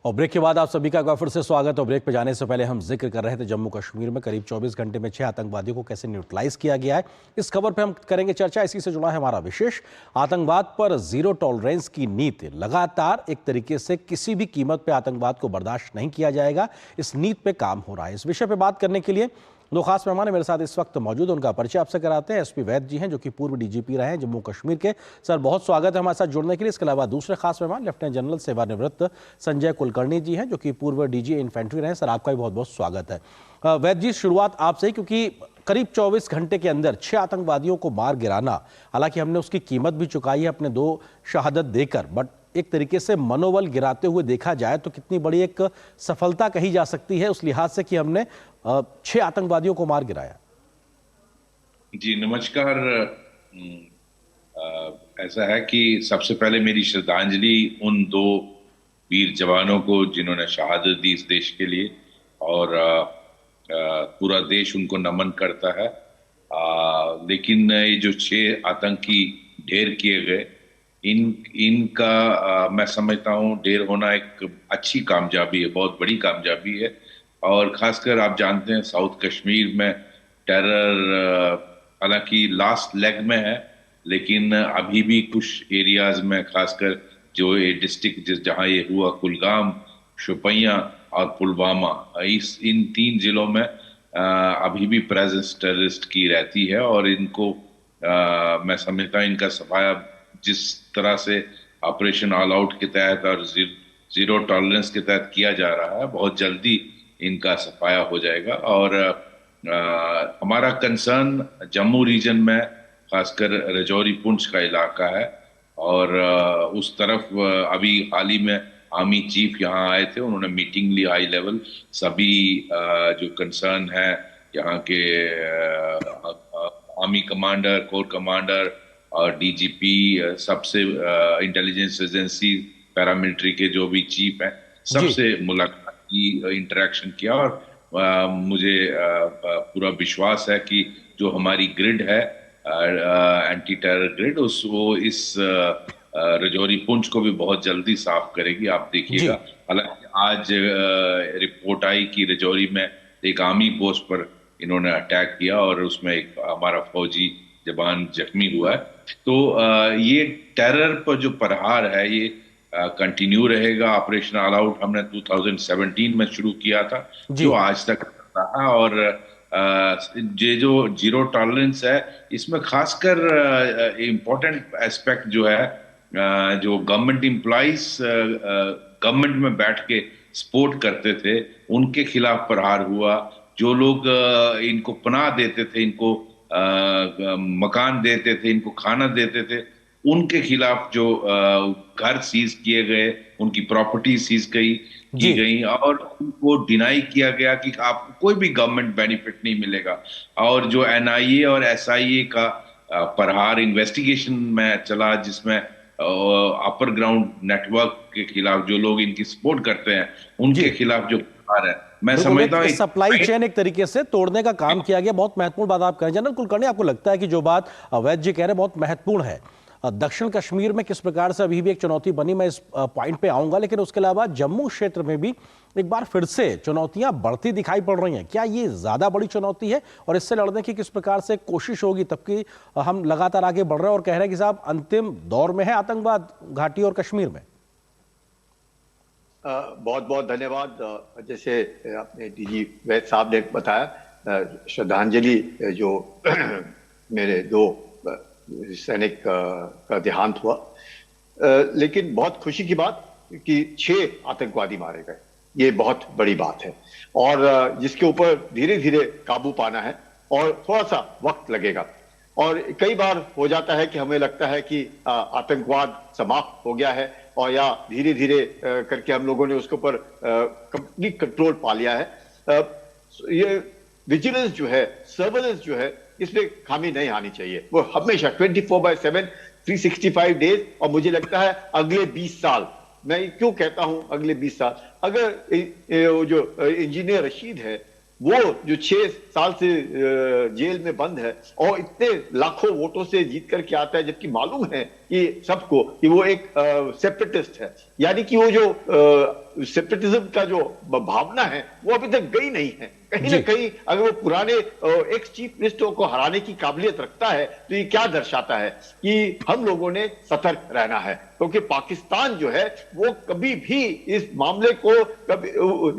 और ब्रेक के बाद आप सभी का एक बार फिर से स्वागत। और ब्रेक पे जाने से पहले हम जिक्र कर रहे थे जम्मू कश्मीर में करीब 24 घंटे में 6 आतंकवादियों को कैसे न्यूट्रलाइज किया गया है। इस खबर पे हम करेंगे चर्चा। इसी से जुड़ा है हमारा विशेष आतंकवाद पर जीरो टॉलरेंस की नीति। लगातार एक तरीके से किसी भी कीमत पे आतंकवाद को बर्दाश्त नहीं किया जाएगा, इस नीति पे काम हो रहा है। इस विषय पे बात करने के लिए दो खास मेहमान है मेरे साथ इस वक्त मौजूद। उनका परिचय आपसे कराते हैं। एसपी वैद्य जी हैं जो कि पूर्व डीजीपी रहे हैं जम्मू कश्मीर के। सर बहुत स्वागत है हमारे साथ जुड़ने के लिए। इसके अलावा दूसरे खास मेहमान लेफ्टिनेंट जनरल सेवानिवृत्त संजय कुलकर्णी जी हैं जो कि पूर्व डीजी इन्फेंट्री रहे हैं। सर आपका भी बहुत बहुत स्वागत है। वैद्य जी शुरुआत आपसे ही, क्योंकि करीब 24 घंटे के अंदर 6 आतंकवादियों को मार गिराना, हालांकि हमने उसकी कीमत भी चुकाई है अपने 2 शहादत देकर, बट एक तरीके से मनोबल गिराते हुए देखा जाए तो कितनी बड़ी एक सफलता कही जा सकती है उस लिहाज से कि हमने 6 आतंकवादियों को मार गिराया। जी नमस्कार। ऐसा है कि सबसे पहले मेरी श्रद्धांजलि उन 2 वीर जवानों को जिन्होंने शहादत दी इस देश के लिए, और पूरा देश उनको नमन करता है। लेकिन ये जो 6 आतंकी ढेर किए गए, इनका मैं समझता हूँ ढेर होना एक अच्छी कामयाबी है, बहुत बड़ी कामयाबी है। और खासकर आप जानते हैं साउथ कश्मीर में टेरर हालांकि लास्ट लेग में है, लेकिन अभी भी कुछ एरियाज में, खासकर जो ये डिस्ट्रिक्ट जहाँ ये हुआ, कुलगाम, शोपियां और पुलवामा, इन 3 जिलों में अभी भी प्रेजेंस टेररिस्ट की रहती है। और इनको मैं समझता हूँ इनका सफाया जिस तरह से ऑपरेशन ऑल आउट के तहत और जीरो टॉलरेंस के तहत किया जा रहा है, बहुत जल्दी इनका सफाया हो जाएगा। और हमारा कंसर्न जम्मू रीजन में खासकर रजौरी पुंछ का इलाका है, और उस तरफ अभी हाल ही में आर्मी चीफ यहाँ आए थे, उन्होंने मीटिंग ली हाई लेवल। सभी जो कंसर्न है यहाँ के आर्मी कमांडर, कोर कमांडर और डीजीपी, सबसे इंटेलिजेंस एजेंसी, पैरामिलिट्री के जो भी चीफ हैं, सबसे मुलाकात की, इंटरेक्शन किया। और मुझे पूरा विश्वास है कि जो हमारी ग्रिड है एंटी टेरर ग्रिड, वो इस रजौरी पुंछ को भी बहुत जल्दी साफ करेगी, आप देखिएगा। हालांकि आज रिपोर्ट आई कि रजौरी में एक आर्मी पोस्ट पर इन्होंने अटैक किया और उसमें एक हमारा फौजी जवान जख्मी हुआ है। तो ये टेरर पर जो प्रहार है ये कंटिन्यू रहेगा। ऑपरेशन ऑल आउट हमने 2017 में शुरू किया था, जो आज तक रहा। और ये जो जीरो टॉलरेंस है, इसमें खासकर इम्पोर्टेंट एस्पेक्ट जो है, जो गवर्नमेंट एम्प्लॉइज गवर्नमेंट में बैठ के सपोर्ट करते थे, उनके खिलाफ प्रहार हुआ। जो लोग इनको पनाह देते थे, इनको मकान देते थे, इनको खाना देते थे, उनके खिलाफ जो घर सीज किए गए, उनकी प्रॉपर्टी सीज की गई, और उनको डिनाई किया गया कि आपको कोई भी गवर्नमेंट बेनिफिट नहीं मिलेगा। और जो एनआईए और एसआईए का प्रहार इन्वेस्टिगेशन में चला, जिसमें अपर ग्राउंड नेटवर्क के खिलाफ जो लोग इनकी सपोर्ट करते हैं, उनके खिलाफ जो प्रहार है, मैं समझता हूँ सप्लाई चेन एक तरीके से तोड़ने का काम किया गया। बहुत महत्वपूर्ण बात आप कह रहे हैं जनरल कुलकर्णी। आपको लगता है कि जो बात वैद्य जी कह रहे हैं बहुत महत्वपूर्ण है? दक्षिण कश्मीर में किस प्रकार से अभी भी एक चुनौती बनी, मैं इस पॉइंट पे आऊंगा, लेकिन उसके अलावा जम्मू क्षेत्र में भी एक बार फिर से चुनौतियां बढ़ती दिखाई पड़ रही हैं। क्या ये ज्यादा बड़ी चुनौती है और इससे लड़ने की किस प्रकार से कोशिश होगी? तबकि हम लगातार आगे बढ़ रहे हैं और कह रहे हैं कि साहब अंतिम दौर में है आतंकवाद घाटी और कश्मीर में। बहुत बहुत धन्यवाद। जैसे आपने डीजी वैद्य साहब ने बताया, श्रद्धांजलि जो मेरे 2 सैनिक का देहांत हुआ, लेकिन बहुत खुशी की बात कि 6 आतंकवादी मारे गए, ये बहुत बड़ी बात है, और जिसके ऊपर धीरे धीरे काबू पाना है और थोड़ा सा वक्त लगेगा। और कई बार हो जाता है कि हमें लगता है कि आतंकवाद समाप्त हो गया है, और या धीरे धीरे करके हम लोगों ने उसके ऊपर कंप्लीट कंट्रोल पा लिया है। ये विजिलेंस जो है, सर्वेलेंस जो है, इसमें खामी नहीं आनी चाहिए। वो हमेशा 24/7 365 डेज, और मुझे लगता है अगले 20 साल, मैं क्यों कहता हूं अगले 20 साल, अगर जो इंजीनियर रशीद है वो जो 6 साल से जेल में बंद है और इतने लाखों वोटों से जीत करके आता है, जबकि मालूम है कि सबको कि वो एक सेपरेटिस्ट है, यानी कि वो जो सेपरेटिज्म का जो भावना है वो अभी तक गई नहीं है। कहीं ना कहीं अगर वो पुराने एक्स चीफ मिनिस्टरों को हराने की काबिलियत रखता है तो ये क्या दर्शाता है कि हम लोगों ने सतर्क रहना है, क्योंकि पाकिस्तान जो है वो कभी भी इस मामले को कभी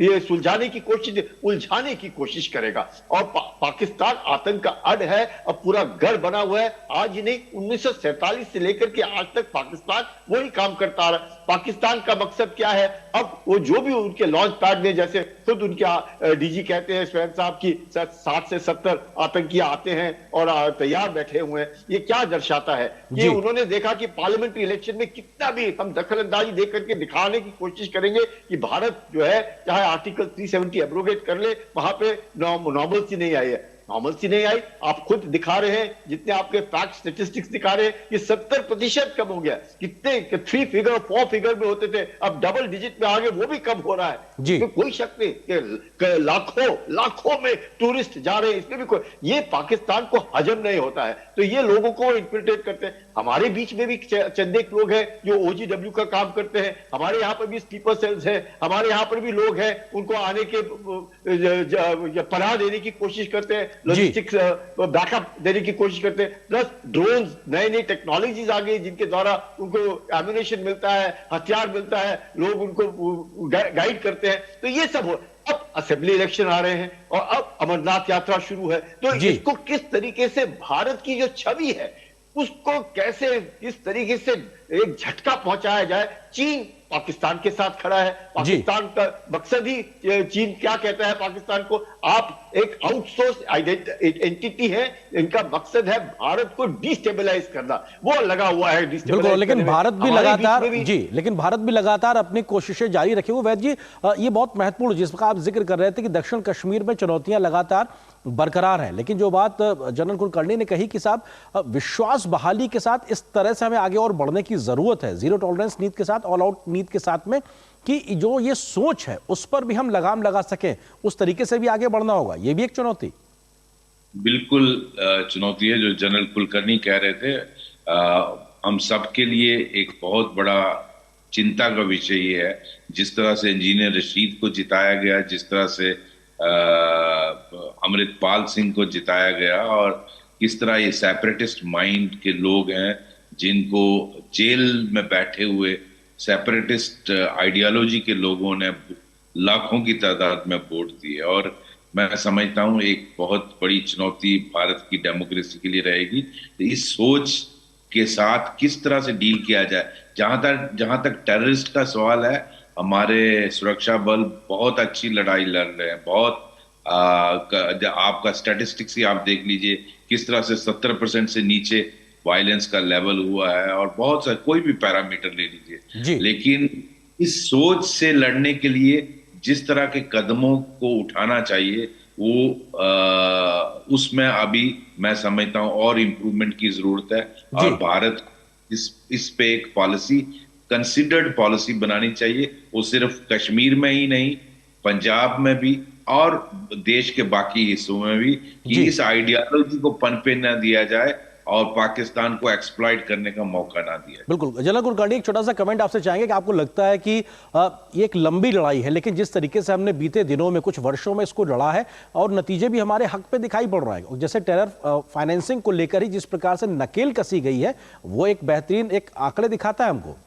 ये सुलझाने की कोशिश, उलझाने की कोशिश करेगा। और पाकिस्तान आतंक का अड है, अब पूरा गढ़ बना हुआ है। आज ही नहीं, 1947 से लेकर के आज तक पाकिस्तान वही काम करता आ रहा है। पाकिस्तान का मकसद क्या है? अब वो जो भी उनके लॉन्च पैड में, जैसे खुद उनके डीजी कहते हैं स्वयं साहब की 60 से 70 आतंकी आते हैं और तैयार बैठे हुए हैं, ये क्या दर्शाता है कि उन्होंने देखा कि पार्लियामेंट्री इलेक्शन में कितना भी हम दखलंदाजी दे करके दिखाने की कोशिश करेंगे कि भारत जो है चाहे आर्टिकल 370 एब्रोगेट कर ले, वहां पे नॉर्मलसी नहीं आई है। नॉर्मलसी नहीं आई, आप खुद दिखा रहे हैं, जितने आपके फैक्ट स्टेटिस्टिक्स दिखा रहे हैं कि 70% कम हो गया। कितने 3 फिगर 4 फिगर में होते थे, अब डबल डिजिट में आगे, वो भी कम हो रहा है। तो कोई शक नहीं कि लाखों में टूरिस्ट जा रहे हैं, इसमें भी कोई, ये पाकिस्तान को हजम नहीं होता है, तो ये लोगों को इंटरप्रेट करते हैं। हमारे बीच में भी चंद एक लोग हैं जो OGW का काम करते हैं, हमारे यहाँ पर भी स्लीपर सेल्स हैं, हमारे यहाँ पर भी लोग हैं, उनको आने के पनाह देने की कोशिश करते हैं, लॉजिस्टिक्स बैकअप देने की कोशिश करते हैं, प्लस ड्रोन्स, नई नई टेक्नोलॉजीज आ गई जिनके द्वारा उनको एम्युनिशन मिलता है, हथियार मिलता है, लोग उनको गाइड करते हैं। तो ये सब हो, अब असेंबली इलेक्शन आ रहे हैं और अब अमरनाथ यात्रा शुरू है, तो इसको किस तरीके से भारत की जो छवि है उसको कैसे किस तरीके से एक झटका पहुंचाया जाए। चीन पाकिस्तान के साथ खड़ा है, पाकिस्तान का मकसद ही, चीन क्या कहता है पाकिस्तान को, आप एक आउटसोर्स एंटिटी है, इनका मकसद है भारत को डिस्टेबलाइज करना, वो लगा हुआ है डिस्टेबलाइज। लेकिन भारत भी लगातार लेकिन भारत भी लगातार अपनी कोशिशें जारी रखे हुए। वैद्य जी, ये बहुत महत्वपूर्ण जिसका आप जिक्र कर रहे थे कि दक्षिण कश्मीर में चुनौतियां लगातार बरकरार हैं, लेकिन जो बात जनरल कुलकर्णी ने कही कि साहब विश्वास बहाली के साथ इस तरह से हमें आगे और बढ़ने की जरूरत है, जीरो टॉलरेंस नीति के साथ, ऑल आउट नीति के साथ में, कि जो ये सोच है उस पर भी हम लगाम लगा सकें, उस तरीके से भी आगे बढ़ना होगा। ये भी एक चुनौती, बिल्कुल चुनौती है जो जनरल कुलकर्णी कह रहे थे। हम सबके लिए एक बहुत बड़ा चिंता का विषय ये है, जिस तरह से इंजीनियर रशीद को जिताया गया, जिस तरह से अमृतपाल सिंह को जिताया गया, और किस तरह ये सेपरेटिस्ट माइंड के लोग हैं जिनको जेल में बैठे हुए सेपरेटिस्ट आइडियोलॉजी के लोगों ने लाखों की तादाद में वोट दिए। और मैं समझता हूं एक बहुत बड़ी चुनौती भारत की डेमोक्रेसी के लिए रहेगी, इस सोच के साथ किस तरह से डील किया जाए। जहां तक टेररिस्ट का सवाल है, हमारे सुरक्षा बल बहुत अच्छी लड़ाई लड़ रहे हैं, बहुत आपका स्टैटिस्टिक्स ही आप देख लीजिए किस तरह से 70% से नीचे वायलेंस का लेवल हुआ है, और बहुत सा कोई भी पैरामीटर ले लीजिए। लेकिन इस सोच से लड़ने के लिए जिस तरह के कदमों को उठाना चाहिए वो उसमें अभी मैं समझता हूं और इम्प्रूवमेंट की जरूरत है। और भारत इस पे एक पॉलिसी, कंसिडर्ड पॉलिसी बनानी चाहिए, वो सिर्फ कश्मीर में ही नहीं, पंजाब में भी और देश के बाकी हिस्सों में भी, कि इस आइडियोलॉजी को पनपे न दिया जाए और पाकिस्तान को एक्सप्लॉइट करने का मौका ना दिया। बिल्कुल। जनरल कुलकर्णी, एक छोटा सा कमेंट आपसे चाहेंगे कि आपको लगता है कि ये एक लंबी लड़ाई है, लेकिन जिस तरीके से हमने बीते दिनों में, कुछ वर्षों में इसको लड़ा है और नतीजे भी हमारे हक पे दिखाई पड़ रहा है, जैसे टेरर फाइनेंसिंग को लेकर ही जिस प्रकार से नकेल कसी गई है, वो एक बेहतरीन एक आंकड़े दिखाता है हमको।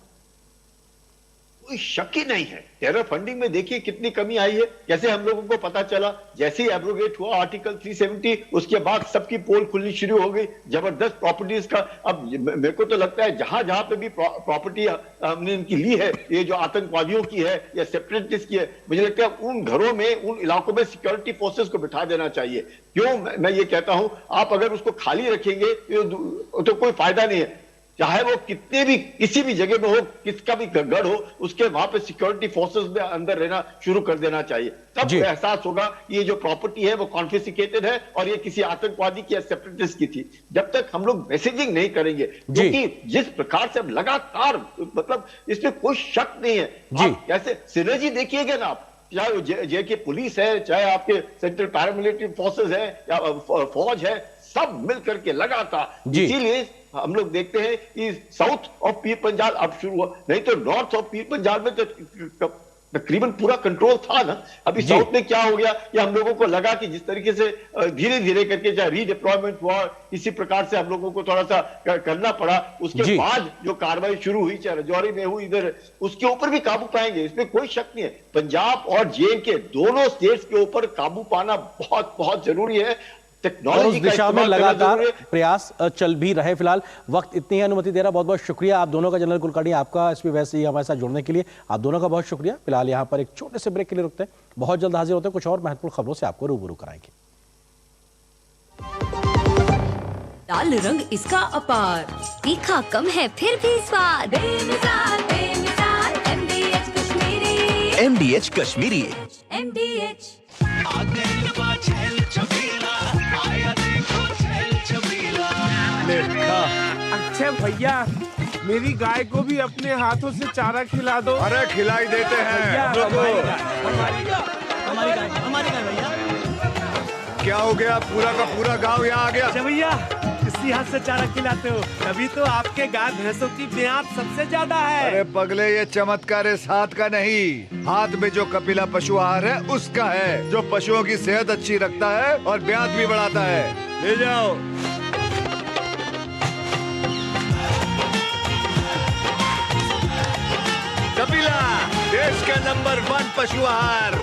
कोई शक ही नहीं है, टेरर फंडिंग में देखिए कितनी कमी आई है। जैसे हम लोगों को पता चला, जैसे ही एब्रोगेट हुआ आर्टिकल 370, उसके बाद सबकी पोल खुलनी शुरू हो गई, जबरदस्त प्रॉपर्टीज का। अब मेरे को तो लगता है जहां जहां पे भी प्रॉपर्टी हमने इनकी ली है, ये जो आतंकवादियों की है या सेपरेटिस्ट की है, मुझे लगता है उन घरों में, उन इलाकों में सिक्योरिटी फोर्सेस को बिठा देना चाहिए। क्यों मैं ये कहता हूं, आप अगर उसको खाली रखेंगे तो कोई फायदा नहीं है। चाहे वो कितने भी किसी भी जगह में हो, किसका भी गढ़ हो, उसके वहां पे सिक्योरिटी फोर्सेस में अंदर रहना शुरू कर देना चाहिए। तब एहसास होगा ये जो प्रॉपर्टी है वो कॉन्फिस्केटेड है और ये किसी आतंकवादी की या सेपरेटिस्ट की थी। जब तक हम लोग मैसेजिंग नहीं करेंगे, क्योंकि जिस प्रकार से लगातार, मतलब इसमें कोई शक नहीं है, आप कैसे सिनर्जी देखिएगा ना, आप चाहे वो जे के पुलिस है, चाहे आपके सेंट्रल पैरामिलिट्री फोर्सेस है या फौज है, सब मिलकर के लगातार। इसीलिए हम लोग देखते हैं कि साउथ ऑफ पीर पंजाल अब शुरू हुआ, नहीं तो नॉर्थ ऑफ पीर पंजाल में तो तकरीबन पूरा कंट्रोल था ना। अभी साउथ में क्या हो गया कि हम लोगों को लगा कि जिस तरीके से धीरे धीरे करके चाहे रीडिप्लॉयमेंट हुआ, इसी प्रकार से हम लोगों को थोड़ा सा करना पड़ा, उसके बाद जो कार्रवाई शुरू हुई चाहे रजौरी में हुई इधर, उसके ऊपर भी काबू पाएंगे, इसमें कोई शक नहीं है। पंजाब और JNK दोनों स्टेट्स के ऊपर काबू पाना बहुत बहुत जरूरी है। और उस दिशा में लगातार प्रयास चल भी रहे। फिलहाल वक्त इतनी अनुमति दे रहा, बहुत बहुत शुक्रिया आप दोनों का। जनरल कुलकर्णी आपका SP वैसे ही हमारे साथ जुड़ने के लिए आप दोनों का बहुत शुक्रिया। फिलहाल यहाँ पर एक छोटे से ब्रेक के लिए रुकते हैं, बहुत जल्द हाजिर होते हैं कुछ और महत्वपूर्ण खबरों से आपको रूबरू कराएंगे। लाल रंग इसका अपार, तीखा कम है फिर भी स्वाद, बेमिसाल बेमिसाल MDH Kashmiri, MDH Kashmiri. MDH अच्छा भैया, मेरी गाय को भी अपने हाथों से चारा खिला दो। अरे खिलाई देते हैं। हमारी गाय भैया। क्या हो गया, पूरा का पूरा गांव यहाँ आ गया। अच्छा भैया, इसी हाथ से चारा खिलाते हो, तभी तो आपके गाय भैंसों की ब्याज सबसे ज्यादा है। अरे पगले, ये चमत्कार इस हाथ का नहीं, हाथ में जो कपिला पशु आहार है उसका है, जो पशुओं की सेहत अच्छी रखता है और ब्याज भी बढ़ाता है। ले जाओ। कपिला, देश का नंबर 1 पशु आहार।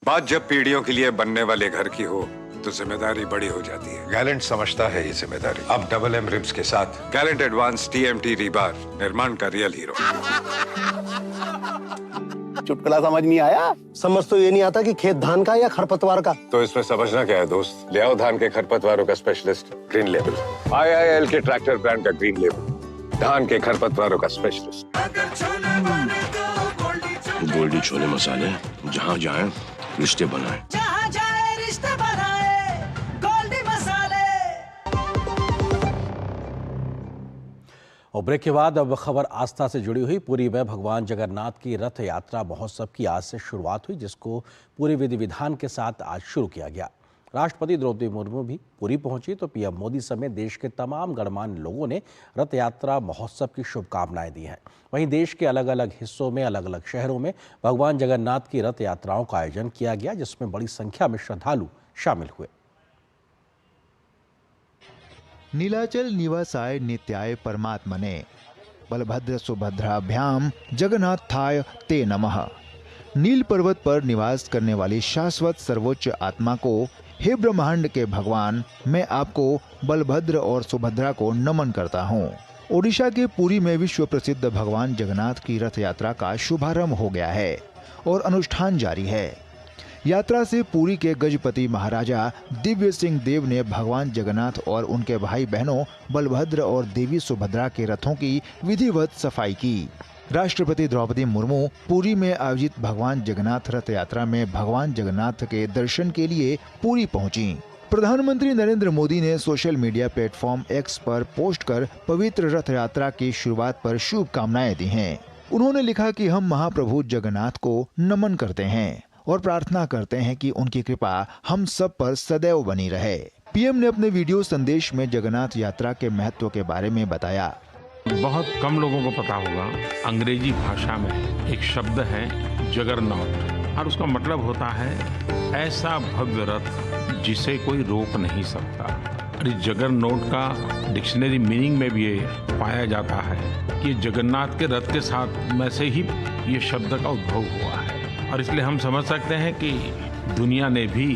बात जब पीढ़ियों के लिए बनने वाले घर की हो तो जिम्मेदारी बड़ी हो जाती है। गैलेंट समझता है ये जिम्मेदारी। अब डबल M रिब्स के साथ गैलेंट एडवांस TMT रीबार, निर्माण का रियल हीरो। चुटकुला समझ नहीं आया? समझ तो ये नहीं आता कि खेत धान का या खरपतवार का। तो इसमें समझना क्या है दोस्त, ले आओ धान के खरपतवारों का स्पेशलिस्ट ग्रीन लेबल। IIL के ट्रैक्टर ब्रांड का ग्रीन लेबल, धान के खरपतवारों का स्पेशलिस्ट। गोल्डी छोले मसाले, जहाँ जाए रिश्ते बनाए, जहाँ जाए रिश्ते बनाए, गोल्डी मसाले। और ब्रेक के बाद अब खबर आस्था से जुड़ी हुई। पुरी में भगवान जगन्नाथ की रथ यात्रा महोत्सव की आज से शुरुआत हुई, जिसको पूरे विधि विधान के साथ आज शुरू किया गया। राष्ट्रपति द्रौपदी मुर्मू भी पुरी पहुंची तो PM मोदी समेत देश के तमाम गणमान्य लोगों ने रथ यात्रा महोत्सव की शुभकामनाएं दी हैं। वहीं देश के अलग अलग हिस्सों में, अलग अलग शहरों में भगवान जगन्नाथ की रथ यात्राओं का आयोजन किया गया, जिसमें बड़ी संख्या में श्रद्धालु शामिल हुए। नीलाचल निवासाय नित्याय परमात्मने, बलभद्र सुभद्राभ्याम जगन्नाथाय ते नमः। नील पर्वत पर निवास करने वाली शाश्वत सर्वोच्च आत्मा को, हे ब्रह्मांड के भगवान, मैं आपको बलभद्र और सुभद्रा को नमन करता हूँ। ओडिशा के पुरी में विश्व प्रसिद्ध भगवान जगन्नाथ की रथ यात्रा का शुभारंभ हो गया है और अनुष्ठान जारी है। यात्रा से पुरी के गजपति महाराजा दिव्य सिंह देव ने भगवान जगन्नाथ और उनके भाई बहनों बलभद्र और देवी सुभद्रा के रथों की विधिवत सफाई की। राष्ट्रपति द्रौपदी मुर्मू पुरी में आयोजित भगवान जगन्नाथ रथ यात्रा में भगवान जगन्नाथ के दर्शन के लिए पुरी पहुंची। प्रधानमंत्री नरेंद्र मोदी ने सोशल मीडिया प्लेटफॉर्म X पर पोस्ट कर पवित्र रथ यात्रा की शुरुआत पर शुभकामनाएं दी हैं। उन्होंने लिखा कि हम महाप्रभु जगन्नाथ को नमन करते हैं और प्रार्थना करते हैं कि उनकी कृपा हम सब पर सदैव बनी रहे। PM ने अपने वीडियो संदेश में जगन्नाथ यात्रा के महत्व के बारे में बताया। बहुत कम लोगों को पता होगा, अंग्रेजी भाषा में एक शब्द है जगरनॉट, और उसका मतलब होता है ऐसा भव्य रथ जिसे कोई रोक नहीं सकता। और इस जगरनॉट का डिक्शनरी मीनिंग में भी ये पाया जाता है कि जगन्नाथ के रथ के साथ में से ही ये शब्द का उद्भव हुआ है। और इसलिए हम समझ सकते हैं कि दुनिया ने भी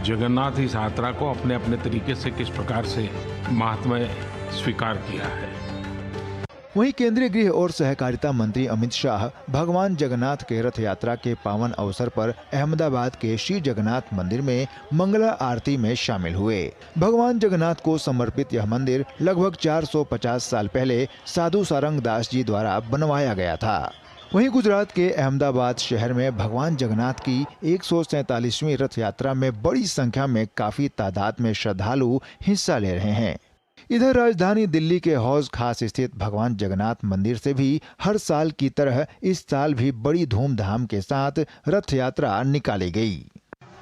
जगन्नाथ इस यात्रा को अपने अपने तरीके से किस प्रकार से महात्म्य स्वीकार किया है। वहीं केंद्रीय गृह और सहकारिता मंत्री अमित शाह भगवान जगन्नाथ के रथ यात्रा के पावन अवसर पर अहमदाबाद के श्री जगन्नाथ मंदिर में मंगला आरती में शामिल हुए। भगवान जगन्नाथ को समर्पित यह मंदिर लगभग 450 साल पहले साधु सारंग दास जी द्वारा बनवाया गया था। वहीं गुजरात के अहमदाबाद शहर में भगवान जगन्नाथ की 147वीं रथ यात्रा में बड़ी संख्या में काफी तादाद में श्रद्धालु हिस्सा ले रहे हैं। इधर राजधानी दिल्ली के हौज खास स्थित भगवान जगन्नाथ मंदिर से भी हर साल की तरह इस साल भी बड़ी धूमधाम के साथ रथ यात्रा निकाली गई।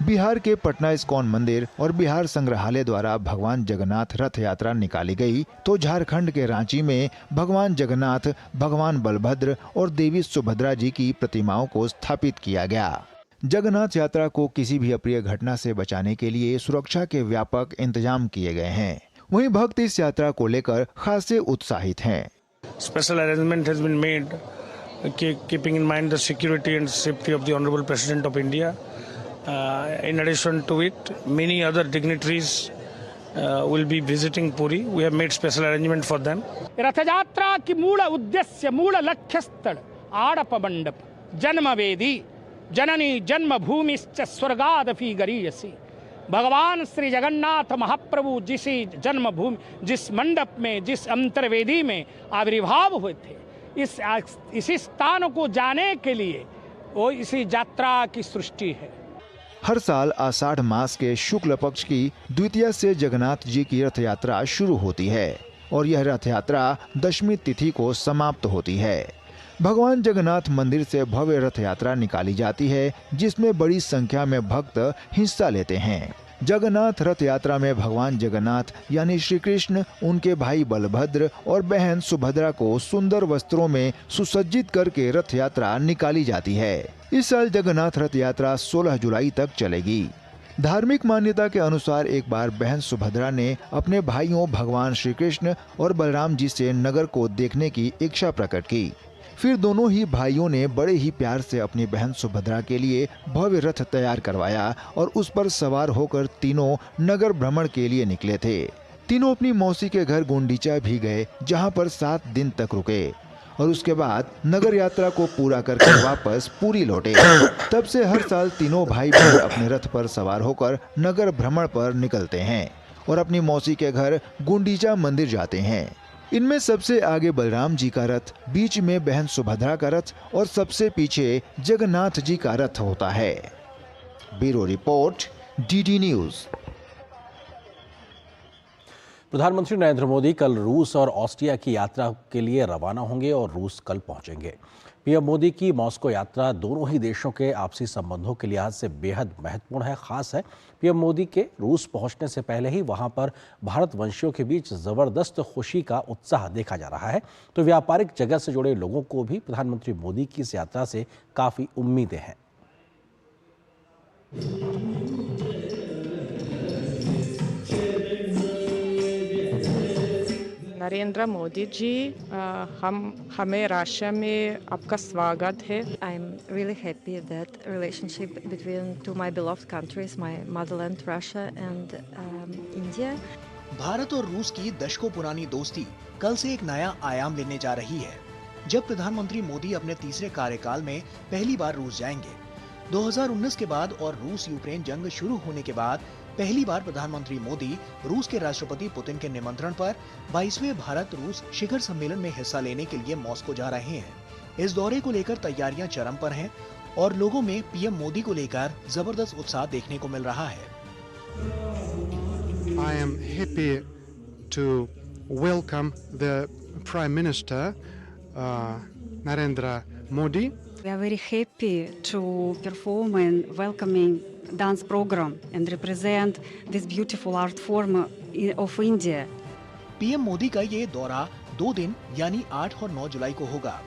बिहार के पटना इस्कॉन मंदिर और बिहार संग्रहालय द्वारा भगवान जगन्नाथ रथ यात्रा निकाली गई, तो झारखंड के रांची में भगवान जगन्नाथ, भगवान बलभद्र और देवी सुभद्रा जी की प्रतिमाओं को स्थापित किया गया। जगन्नाथ यात्रा को किसी भी अप्रिय घटना से बचाने के लिए सुरक्षा के व्यापक इंतजाम किए गए हैं। वहीं भक्त इस यात्रा को लेकर खासे उत्साहित हैं। Special arrangement has been made, keeping in mind the security and safety of the Honorable President of India. In addition to it, many other dignitaries will be visiting Puri. We have made special arrangement for them. रथ यात्रा की मूल उद्देश्य मूल लक्ष्य स्थल आड़प मंडप जन्मवेदी जननी जन्मभूमिश्च स्वर्गादपि गरीयसी। भगवान श्री जगन्नाथ महाप्रभु जिस जन्मभूमि, जिस मंडप में, जिस अंतर्वेदी में आविर्भाव हुए थे, इसी स्थान को जाने के लिए वो इसी यात्रा की सृष्टि है। हर साल आषाढ़ मास के शुक्ल पक्ष की द्वितीया से जगन्नाथ जी की रथ यात्रा शुरू होती है और यह रथ यात्रा दशमी तिथि को समाप्त होती है। भगवान जगन्नाथ मंदिर से भव्य रथ यात्रा निकाली जाती है, जिसमें बड़ी संख्या में भक्त हिस्सा लेते हैं। जगन्नाथ रथ यात्रा में भगवान जगन्नाथ यानी श्री कृष्ण, उनके भाई बलभद्र और बहन सुभद्रा को सुंदर वस्त्रों में सुसज्जित करके रथ यात्रा निकाली जाती है। इस साल जगन्नाथ रथ यात्रा 16 जुलाई तक चलेगी। धार्मिक मान्यता के अनुसार एक बार बहन सुभद्रा ने अपने भाइयों भगवान श्री कृष्ण और बलराम जी से नगर को देखने की इच्छा प्रकट की। फिर दोनों ही भाइयों ने बड़े ही प्यार से अपनी बहन सुभद्रा के लिए भव्य रथ तैयार करवाया और उस पर सवार होकर तीनों नगर भ्रमण के लिए निकले थे। तीनों अपनी मौसी के घर गुंडीचा भी गए, जहां पर 7 दिन तक रुके और उसके बाद नगर यात्रा को पूरा करके वापस पुरी लौटे। तब से हर साल तीनों भाई बहन अपने रथ पर सवार होकर नगर भ्रमण पर निकलते हैं और अपनी मौसी के घर गुंडीचा मंदिर जाते हैं। इनमें सबसे आगे बलराम जी का रथ, बीच में बहन सुभद्रा का रथ और सबसे पीछे जगन्नाथ जी का रथ होता है। Bureau report, DD news. प्रधानमंत्री नरेंद्र मोदी कल रूस और ऑस्ट्रिया की यात्रा के लिए रवाना होंगे और रूस कल पहुंचेंगे। पीएम मोदी की मॉस्को यात्रा दोनों ही देशों के आपसी संबंधों के लिहाज से बेहद महत्वपूर्ण है। खास है पीएम मोदी के रूस पहुंचने से पहले ही वहां पर भारतवंशियों के बीच जबरदस्त खुशी का उत्साह देखा जा रहा है, तो व्यापारिक जगत से जुड़े लोगों को भी प्रधानमंत्री मोदी की इस यात्रा से काफी उम्मीदें हैं। नरेंद्र मोदी जी, हमें रशिया में आपका स्वागत है। I am really happy that relationship between two my beloved countries, my Motherland Russia and India. Bharat और रूस की दशकों पुरानी दोस्ती कल से एक नया आयाम लेने जा रही है, जब प्रधानमंत्री मोदी अपने तीसरे कार्यकाल में पहली बार रूस जाएंगे। 2019 के बाद और रूस यूक्रेन जंग शुरू होने के बाद पहली बार प्रधानमंत्री मोदी रूस के राष्ट्रपति पुतिन के निमंत्रण पर 22वें भारत रूस शिखर सम्मेलन में हिस्सा लेने के लिए मॉस्को जा रहे हैं। इस दौरे को लेकर तैयारियां चरम पर हैं और लोगों में पीएम मोदी को लेकर जबरदस्त उत्साह देखने को मिल रहा है। I am happy to welcome the Prime Minister Narendra Modi. We are very happy to perform and welcoming dance program and represent this beautiful art form of India. PM Modi का ये दौरा 2 दिन यानी 8 और 9 जुलाई को होगा।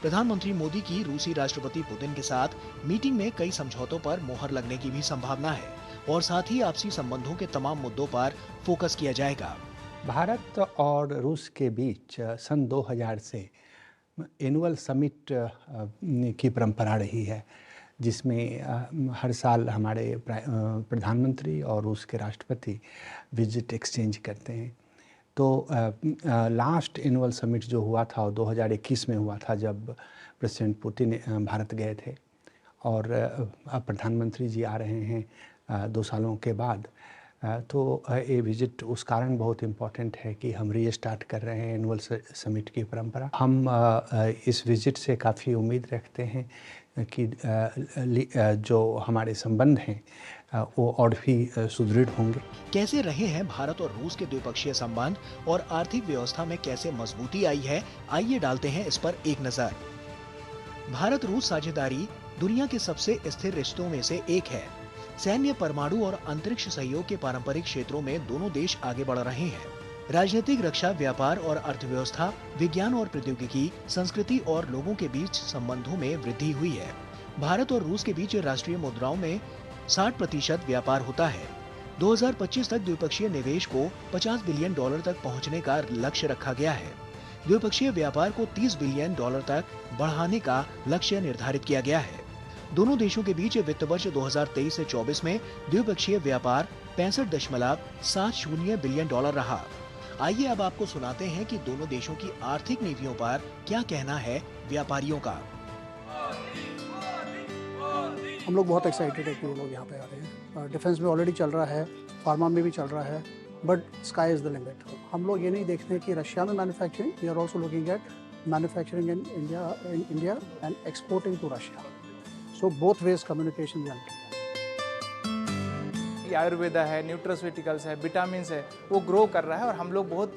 प्रधानमंत्री मोदी की रूसी राष्ट्रपति पुतिन के साथ मीटिंग में कई समझौतों पर मोहर लगने की भी संभावना है और साथ ही आपसी संबंधों के तमाम मुद्दों पर फोकस किया जाएगा। भारत और रूस के बीच सन 2000 से एनुअल समिट की परंपरा रही है, जिसमें हर साल हमारे प्रधानमंत्री और रूस के राष्ट्रपति विजिट एक्सचेंज करते हैं। तो लास्ट एनुअल समिट जो हुआ था 2021 में हुआ था, जब प्रेसिडेंट पुतिन भारत गए थे और अब प्रधानमंत्री जी आ रहे हैं 2 सालों के बाद। तो ये विज़िट उस कारण बहुत इम्पॉर्टेंट है कि हम रीस्टार्ट कर रहे हैं एनुअल समिट की परंपरा। हम इस विज़िट से काफ़ी उम्मीद रखते हैं कि जो हमारे संबंध हैं वो और भी सुदृढ़ होंगे। कैसे रहे हैं भारत और रूस के द्विपक्षीय संबंध और आर्थिक व्यवस्था में कैसे मजबूती आई है, आइए डालते हैं इस पर एक नजर। भारत रूस साझेदारी दुनिया के सबसे स्थिर रिश्तों में से एक है। सैन्य, परमाणु और अंतरिक्ष सहयोग के पारंपरिक क्षेत्रों में दोनों देश आगे बढ़ रहे हैं। राजनीतिक, रक्षा, व्यापार और अर्थव्यवस्था, विज्ञान और प्रौद्योगिकी, संस्कृति और लोगों के बीच संबंधों में वृद्धि हुई है। भारत और रूस के बीच राष्ट्रीय मुद्राओं में 60% व्यापार होता है। 2025 तक द्विपक्षीय निवेश को $50 बिलियन तक पहुंचने का लक्ष्य रखा गया है। द्विपक्षीय व्यापार को $30 बिलियन तक बढ़ाने का लक्ष्य निर्धारित किया गया है। दोनों देशों के बीच वित्त वर्ष 2023 से 24 में द्विपक्षीय व्यापार $65.70 बिलियन रहा। आइए अब आपको सुनाते हैं कि दोनों देशों की आर्थिक नीतियों पर क्या कहना है व्यापारियों का। हम लोग बहुत एक्साइटेड है कि ये लोग यहाँ पे आ रहे हैं। डिफेंस में ऑलरेडी चल रहा है, फार्मा में भी चल रहा है, but sky is the limit. हम लोग ये नहीं देखते कि रशिया में manufacturing, we are also looking at manufacturing in India and exporting to Russia. So both ways communication भी आयुर्वेदा है, न्यूट्रास्यूटिकल्स है, विटामिन्स है, वो ग्रो कर रहा है और हम लोग बहुत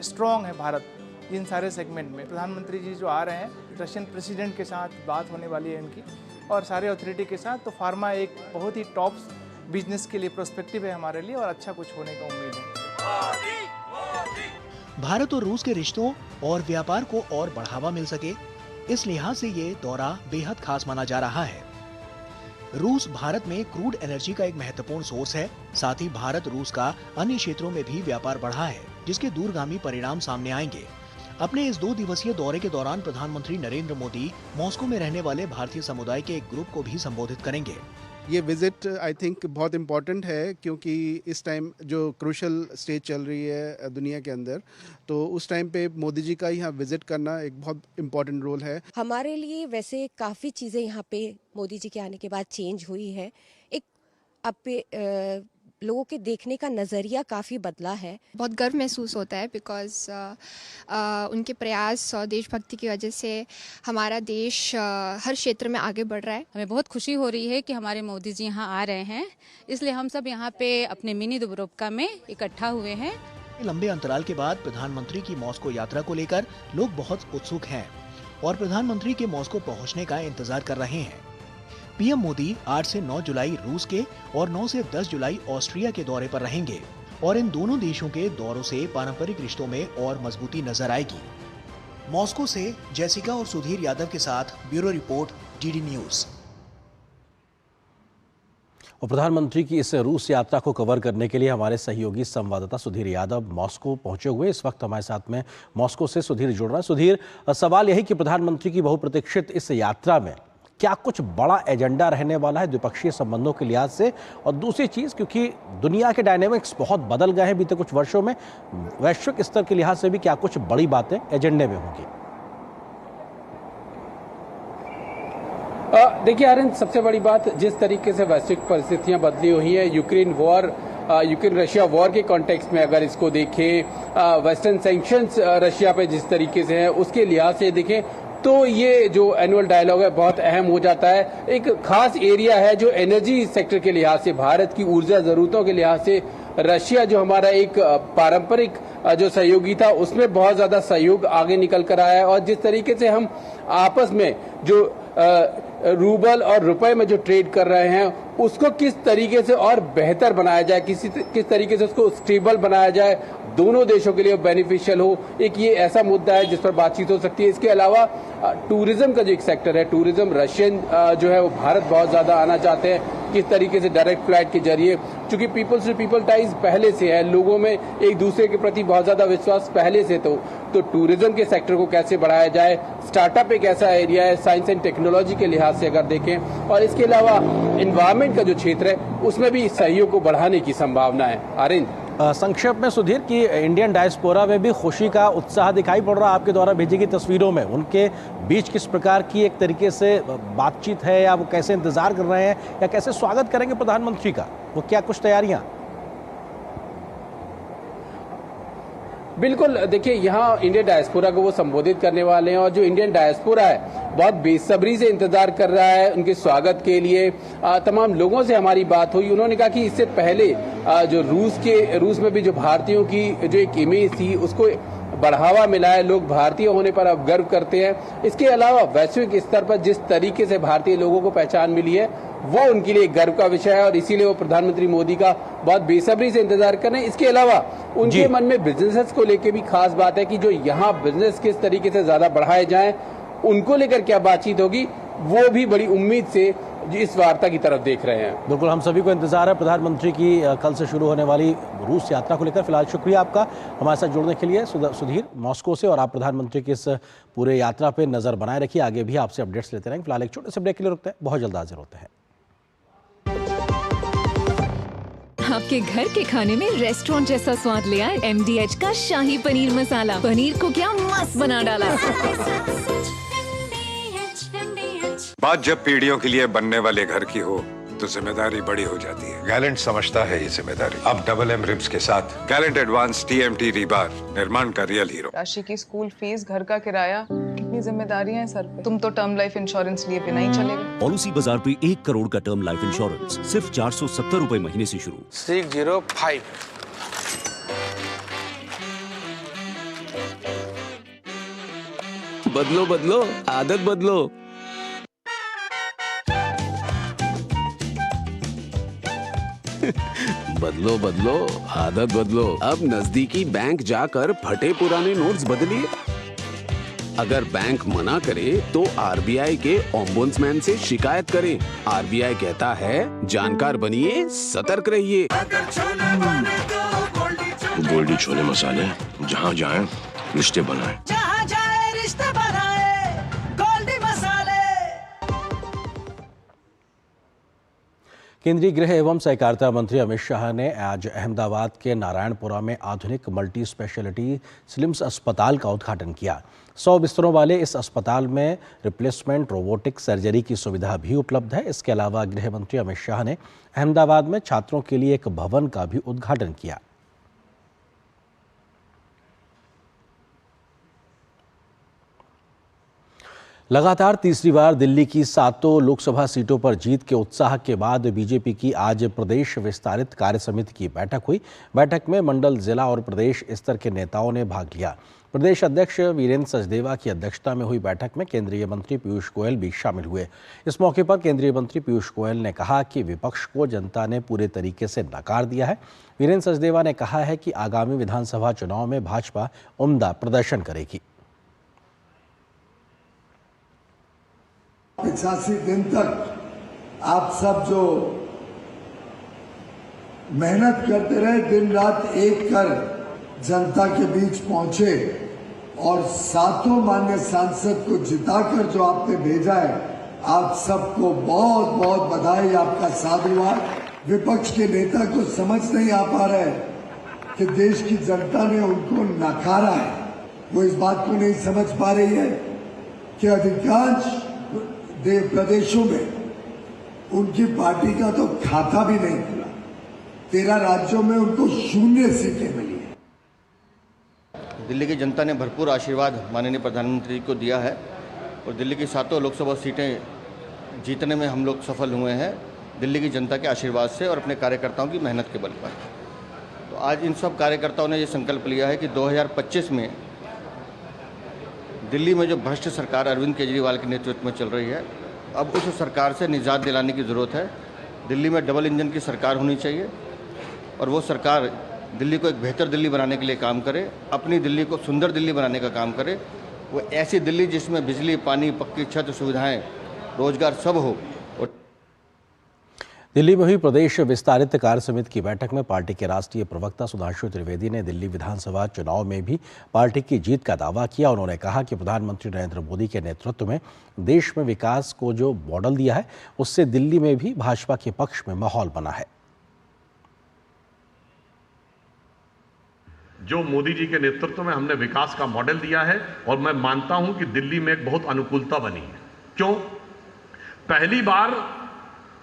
स्ट्रॉन्ग है भारत इन सारे सेगमेंट में। प्रधानमंत्री जी जो आ रहे हैं, रशियन प्रेसिडेंट के साथ बात होने वाली है इनकी और सारे अथॉरिटी के साथ, तो फार्मा एक बहुत ही टॉप बिजनेस के लिए प्रोस्पेक्टिव है हमारे लिए और अच्छा कुछ होने का उम्मीद है। भारत और रूस के रिश्तों और व्यापार को और बढ़ावा मिल सके, इस लिहाज से ये दौरा बेहद खास माना जा रहा है। रूस भारत में क्रूड एनर्जी का एक महत्वपूर्ण सोर्स है। साथ ही भारत रूस का अन्य क्षेत्रों में भी व्यापार बढ़ा है, जिसके दूरगामी परिणाम सामने आएंगे। अपने इस 2 दिवसीय दौरे के दौरान प्रधानमंत्री नरेंद्र मोदी मॉस्को में रहने वाले भारतीय समुदाय के एक ग्रुप को भी संबोधित करेंगे। ये विज़िट आई थिंक बहुत इम्पॉर्टेंट है, क्योंकि इस टाइम जो क्रूशल स्टेज चल रही है दुनिया के अंदर, तो उस टाइम पे मोदी जी का यहाँ विज़िट करना एक बहुत इम्पॉर्टेंट रोल है हमारे लिए। वैसे काफ़ी चीज़ें यहाँ पे मोदी जी के आने के बाद चेंज हुई है। एक अब पे लोगों के देखने का नज़रिया काफ़ी बदला है। बहुत गर्व महसूस होता है बिकॉज़ उनके प्रयास और देशभक्ति की वजह से हमारा देश हर क्षेत्र में आगे बढ़ रहा है। हमें बहुत खुशी हो रही है कि हमारे मोदी जी यहाँ आ रहे हैं, इसलिए हम सब यहाँ पे अपने मिनी दुब्रोवका में इकट्ठा हुए हैं। लंबे अंतराल के बाद प्रधानमंत्री की मॉस्को यात्रा को लेकर लोग बहुत उत्सुक हैं और प्रधानमंत्री के मॉस्को पहुँचने का इंतजार कर रहे हैं। पीएम मोदी 8 से 9 जुलाई रूस के और 9 से 10 जुलाई ऑस्ट्रिया के दौरे पर रहेंगे और इन दोनों देशों के दौरों से पारंपरिक रिश्तों में और मजबूती नजर आएगी। मॉस्को से जैसिका और सुधीर यादव के साथ ब्यूरो रिपोर्ट, डीडी न्यूज। और प्रधानमंत्री की इस रूस यात्रा को कवर करने के लिए हमारे सहयोगी संवाददाता सुधीर यादव मॉस्को पहुंचे हुए। इस वक्त हमारे साथ में मॉस्को से सुधीर जुड़ रहा है। सुधीर, सवाल यही कि प्रधानमंत्री की बहुप्रतीक्षित इस यात्रा में क्या कुछ बड़ा एजेंडा रहने वाला है द्विपक्षीय संबंधों के लिहाज से, और दूसरी चीज़ क्योंकि दुनिया के डायनेमिक्स बहुत बदल गए हैं बीते कुछ वर्षों में, वैश्विक स्तर के लिहाज से भी क्या कुछ बड़ी बातें एजेंडे में होंगी? देखिए आर्यन, सबसे बड़ी बात जिस तरीके से वैश्विक परिस्थितियां बदली हुई हैं, यूक्रेन रशिया वॉर के कॉन्टेक्स्ट में अगर इसको देखें, वेस्टर्न सैंक्शंस रशिया पे जिस तरीके से है उसके लिहाज से देखें, तो ये जो एनुअल डायलॉग है बहुत अहम हो जाता है। एक खास एरिया है जो एनर्जी सेक्टर के लिहाज से, भारत की ऊर्जा जरूरतों के लिहाज से रशिया जो हमारा एक पारंपरिक जो सहयोगी था उसमें बहुत ज्यादा सहयोग आगे निकल कर आया है। और जिस तरीके से हम आपस में जो रूबल और रुपए में जो ट्रेड कर रहे हैं उसको किस तरीके से और बेहतर बनाया जाए, किस तरीके से उसको स्टेबल बनाया जाए, दोनों देशों के लिए बेनिफिशियल हो, एक ये ऐसा मुद्दा है जिस पर बातचीत हो सकती है। इसके अलावा टूरिज्म का जो एक सेक्टर है, टूरिज्म रशियन जो है वो भारत बहुत ज्यादा आना चाहते हैं, किस तरीके से डायरेक्ट फ्लाइट के जरिए, चूंकि पीपल टू पीपल टाइज पहले से है, लोगों में एक दूसरे के प्रति बहुत ज्यादा विश्वास पहले से, तो टूरिज्म के सेक्टर को कैसे बढ़ाया जाए, स्टार्टअप एक ऐसा एरिया है साइंस एंड टेक्नोलॉजी के लिहाज से अगर देखें, और इसके अलावा एनवायरमेंट का जो क्षेत्र है उसमें भी सहयोग को बढ़ाने की संभावना है। आर्यन, संक्षेप में सुधीर की इंडियन डायस्पोरा में भी खुशी का उत्साह दिखाई पड़ रहा है आपके द्वारा भेजी गई तस्वीरों में, उनके बीच किस प्रकार की एक तरीके से बातचीत है, या वो कैसे इंतजार कर रहे हैं या कैसे स्वागत करेंगे प्रधानमंत्री का, वो क्या कुछ तैयारियां? बिल्कुल, देखिए यहाँ इंडियन डायस्पोरा को वो संबोधित करने वाले हैं और जो इंडियन डायस्पोरा है बहुत बेसब्री से इंतजार कर रहा है उनके स्वागत के लिए। तमाम लोगों से हमारी बात हुई, उन्होंने कहा कि इससे पहले जो रूस में भी जो भारतीयों की जो एक इमेज थी उसको बढ़ावा मिला है, लोग भारतीय होने पर अब गर्व करते हैं। इसके अलावा वैश्विक स्तर पर जिस तरीके से भारतीय लोगों को पहचान मिली है वो उनके लिए गर्व का विषय है और इसीलिए वो प्रधानमंत्री मोदी का बहुत बेसब्री से इंतजार कर रहे हैं। इसके अलावा उनके मन में बिजनेस को लेकर भी खास बात है कि जो यहाँ बिजनेस किस तरीके से ज्यादा बढ़ाए जाएं, उनको लेकर क्या बातचीत होगी, वो भी बड़ी उम्मीद से इस वार्ता की तरफ देख रहे हैं। बिल्कुल, हम सभी को इंतजार है प्रधानमंत्री की कल से शुरू होने वाली रूस यात्रा को लेकर। फिलहाल शुक्रिया आपका हमारे साथ जुड़ने के लिए सुधीर मॉस्को से, और आप प्रधानमंत्री की इस पूरे यात्रा पे नजर बनाए रखिए, आगे भी आपसे अपडेट्स लेते रहेंगे। फिलहाल एक छोटे से ब्रेक के लिए रुकते हैं, बहुत जल्द हाजिर होते हैं। आपके घर के खाने में रेस्टोरेंट जैसा स्वाद ले आए MDH का शाही पनीर मसाला। पनीर को क्या मस्त बना डाला। बात जब पीढ़ियों के लिए बनने वाले घर की हो तो जिम्मेदारी बड़ी हो जाती है। गैलेंट समझता है ये जिम्मेदारी। अब डबल M रिब्स के साथ गैलेंट एडवांस TMT रीबार, निर्माण का रियल हीरो। राशि की स्कूल फीस, घर का किराया, कितनी जिम्मेदारियां हैं सर पे। तुम तो टर्म लाइफ इंश्योरेंस लिए बिना ही चले गए। पॉलिसी बाजार पे 1 करोड़ का टर्म लाइफ इंश्योरेंस सिर्फ 470 रुपए महीने से शुरू। 605 बदलो बदलो आदत बदलो। बदलो बदलो आदत बदलो। अब नजदीकी बैंक जाकर फटे पुराने नोट्स बदलिए। अगर बैंक मना करे तो RBI के ओम्बुड्समैन से शिकायत करें। RBI कहता है जानकार बनिए, सतर्क रहिए। गोल्डी छोले मसाले, जहाँ जाएं रिश्ते बनाएं। जहाँ जाए रिश्ते बनाए, गोल्डी मसाले। केंद्रीय गृह एवं सहकारिता मंत्री अमित शाह ने आज अहमदाबाद के नारायणपुरा में आधुनिक मल्टी स्पेशलिटी स्लिम्स अस्पताल का उद्घाटन किया। 100 बिस्तरों वाले इस अस्पताल में रिप्लेसमेंट रोबोटिक सर्जरी की सुविधा भी उपलब्ध है। इसके अलावा गृह मंत्री अमित शाह ने अहमदाबाद में छात्रों के लिए एक भवन का भी उद्घाटन किया। लगातार तीसरी बार दिल्ली की 7 लोकसभा सीटों पर जीत के उत्साह के बाद बीजेपी की आज प्रदेश विस्तारित कार्य समिति की बैठक हुई। बैठक में मंडल, जिला और प्रदेश स्तर के नेताओं ने भाग लिया। प्रदेश अध्यक्ष वीरेंद्र सचदेवा की अध्यक्षता में हुई बैठक में केंद्रीय मंत्री पीयूष गोयल भी शामिल हुए। इस मौके पर केंद्रीय मंत्री पीयूष गोयल ने कहा कि विपक्ष को जनता ने पूरे तरीके से नकार दिया है। वीरेंद्र सचदेवा ने कहा है कि आगामी विधानसभा चुनाव में भाजपा उम्दा प्रदर्शन करेगी। 85 दिन तक आप सब जो मेहनत करते रहे, दिन रात एक कर जनता के बीच पहुंचे और 7 माननीय सांसद को जिताकर जो आपने भेजा है, आप सबको बहुत बहुत बधाई, आपका साधुवाद। विपक्ष के नेता को समझ नहीं आ पा रहा है कि देश की जनता ने उनको नकारा है। वो इस बात को नहीं समझ पा रही है कि अधिकांश प्रदेशों में उनकी पार्टी का तो खाता भी नहीं खुला। 13 राज्यों में उनको 0 सीटें मिली है। दिल्ली की जनता ने भरपूर आशीर्वाद माननीय प्रधानमंत्री को दिया है और दिल्ली की 7 लोकसभा सीटें जीतने में हम लोग सफल हुए हैं दिल्ली की जनता के आशीर्वाद से और अपने कार्यकर्ताओं की मेहनत के बल पर। तो आज इन सब कार्यकर्ताओं ने ये संकल्प लिया है कि 2025 में दिल्ली में जो भ्रष्ट सरकार अरविंद केजरीवाल के नेतृत्व में चल रही है, अब उस सरकार से निजात दिलाने की ज़रूरत है। दिल्ली में डबल इंजन की सरकार होनी चाहिए और वो सरकार दिल्ली को एक बेहतर दिल्ली बनाने के लिए काम करे, अपनी दिल्ली को सुंदर दिल्ली बनाने का काम करे। वो ऐसी दिल्ली जिसमें बिजली, पानी, पक्की छत, सुविधाएं, रोजगार सब हो। दिल्ली में हुई प्रदेश विस्तारित कार्य समिति की बैठक में पार्टी के राष्ट्रीय प्रवक्ता सुधांशु त्रिवेदी ने दिल्ली विधानसभा चुनाव में भी पार्टी की जीत का दावा किया। उन्होंने कहा कि प्रधानमंत्री नरेंद्र मोदी के नेतृत्व में देश में विकास को जो मॉडल दिया है, उससे दिल्ली में भी भाजपा के पक्ष में माहौल बना है। जो मोदी जी के नेतृत्व में हमने विकास का मॉडल दिया है और मैं मानता हूं कि दिल्ली में एक बहुत अनुकूलता बनी है। क्यों? पहली बार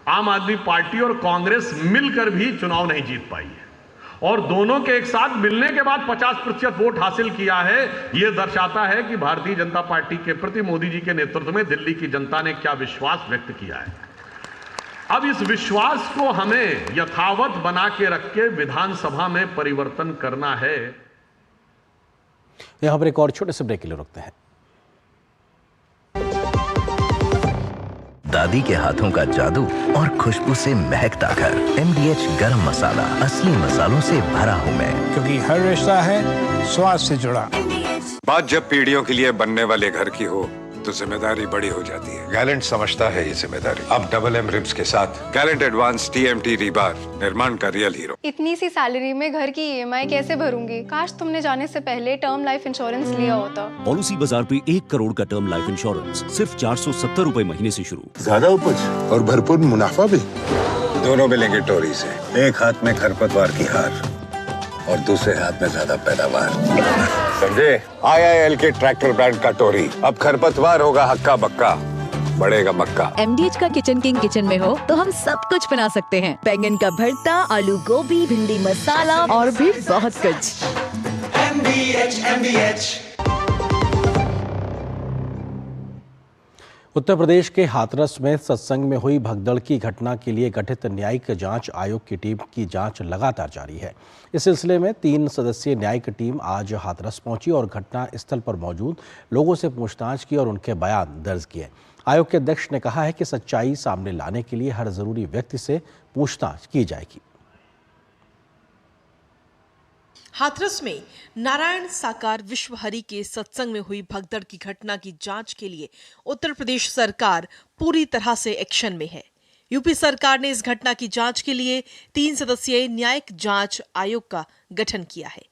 आम आदमी पार्टी और कांग्रेस मिलकर भी चुनाव नहीं जीत पाई है और दोनों के एक साथ मिलने के बाद 50% वोट हासिल किया है। यह दर्शाता है कि भारतीय जनता पार्टी के प्रति मोदी जी के नेतृत्व में दिल्ली की जनता ने क्या विश्वास व्यक्त किया है। अब इस विश्वास को हमें यथावत बना के रख के विधानसभा में परिवर्तन करना है। यहां पर एक और छोटे से ब्रेक के लिए रुकते हैं। दादी के हाथों का जादू और खुशबू से महकता घर। MDH गरम मसाला, असली मसालों से भरा हूँ मैं, क्योंकि हर रिश्ता है स्वाद से जुड़ा। बात जब पीढ़ियों के लिए बनने वाले घर की हो तो जिम्मेदारी बड़ी हो जाती है। गैलेंट समझता है ये जिम्मेदारी। अब MM रिब्स के साथ गैलेंट एडवांस TMT रीबार, निर्माण का रियल हीरो। इतनी सी सैलरी में घर की EMI कैसे भरूंगी? काश तुमने जाने से पहले टर्म लाइफ इंश्योरेंस लिया होता। पॉलिसी बाजार पे 1 करोड़ का टर्म लाइफ इंश्योरेंस सिर्फ 470 रुपए महीने से शुरू। ज्यादा उपज और भरपूर मुनाफा भी। दोनों मिलेंगे टोरी से। एक हाथ में खरपतवार की हार और दूसरे हाथ में ज्यादा पैदावार। समझे? IIL के ट्रैक्टर ब्रांड का टोरी। अब खरपतवार होगा हक्का बक्का, बढ़ेगा मक्का। MDH का किचन किंग किचन में हो तो हम सब कुछ बना सकते हैं। बैंगन का भरता, आलू गोभी, भिंडी मसाला और भी बहुत कुछ। MDH। उत्तर प्रदेश के हाथरस में सत्संग में हुई भगदड़ की घटना के लिए गठित न्यायिक जांच आयोग की टीम की जांच लगातार जारी है। इस सिलसिले में 3 सदस्यीय न्यायिक टीम आज हाथरस पहुंची और घटना स्थल पर मौजूद लोगों से पूछताछ की और उनके बयान दर्ज किए। आयोग के अध्यक्ष ने कहा है कि सच्चाई सामने लाने के लिए हर जरूरी व्यक्ति से पूछताछ की जाएगी। हाथरस में नारायण साकार विश्व हरि के सत्संग में हुई भगदड़ की घटना की जांच के लिए उत्तर प्रदेश सरकार पूरी तरह से एक्शन में है। यूपी सरकार ने इस घटना की जांच के लिए 3 सदस्यीय न्यायिक जांच आयोग का गठन किया है।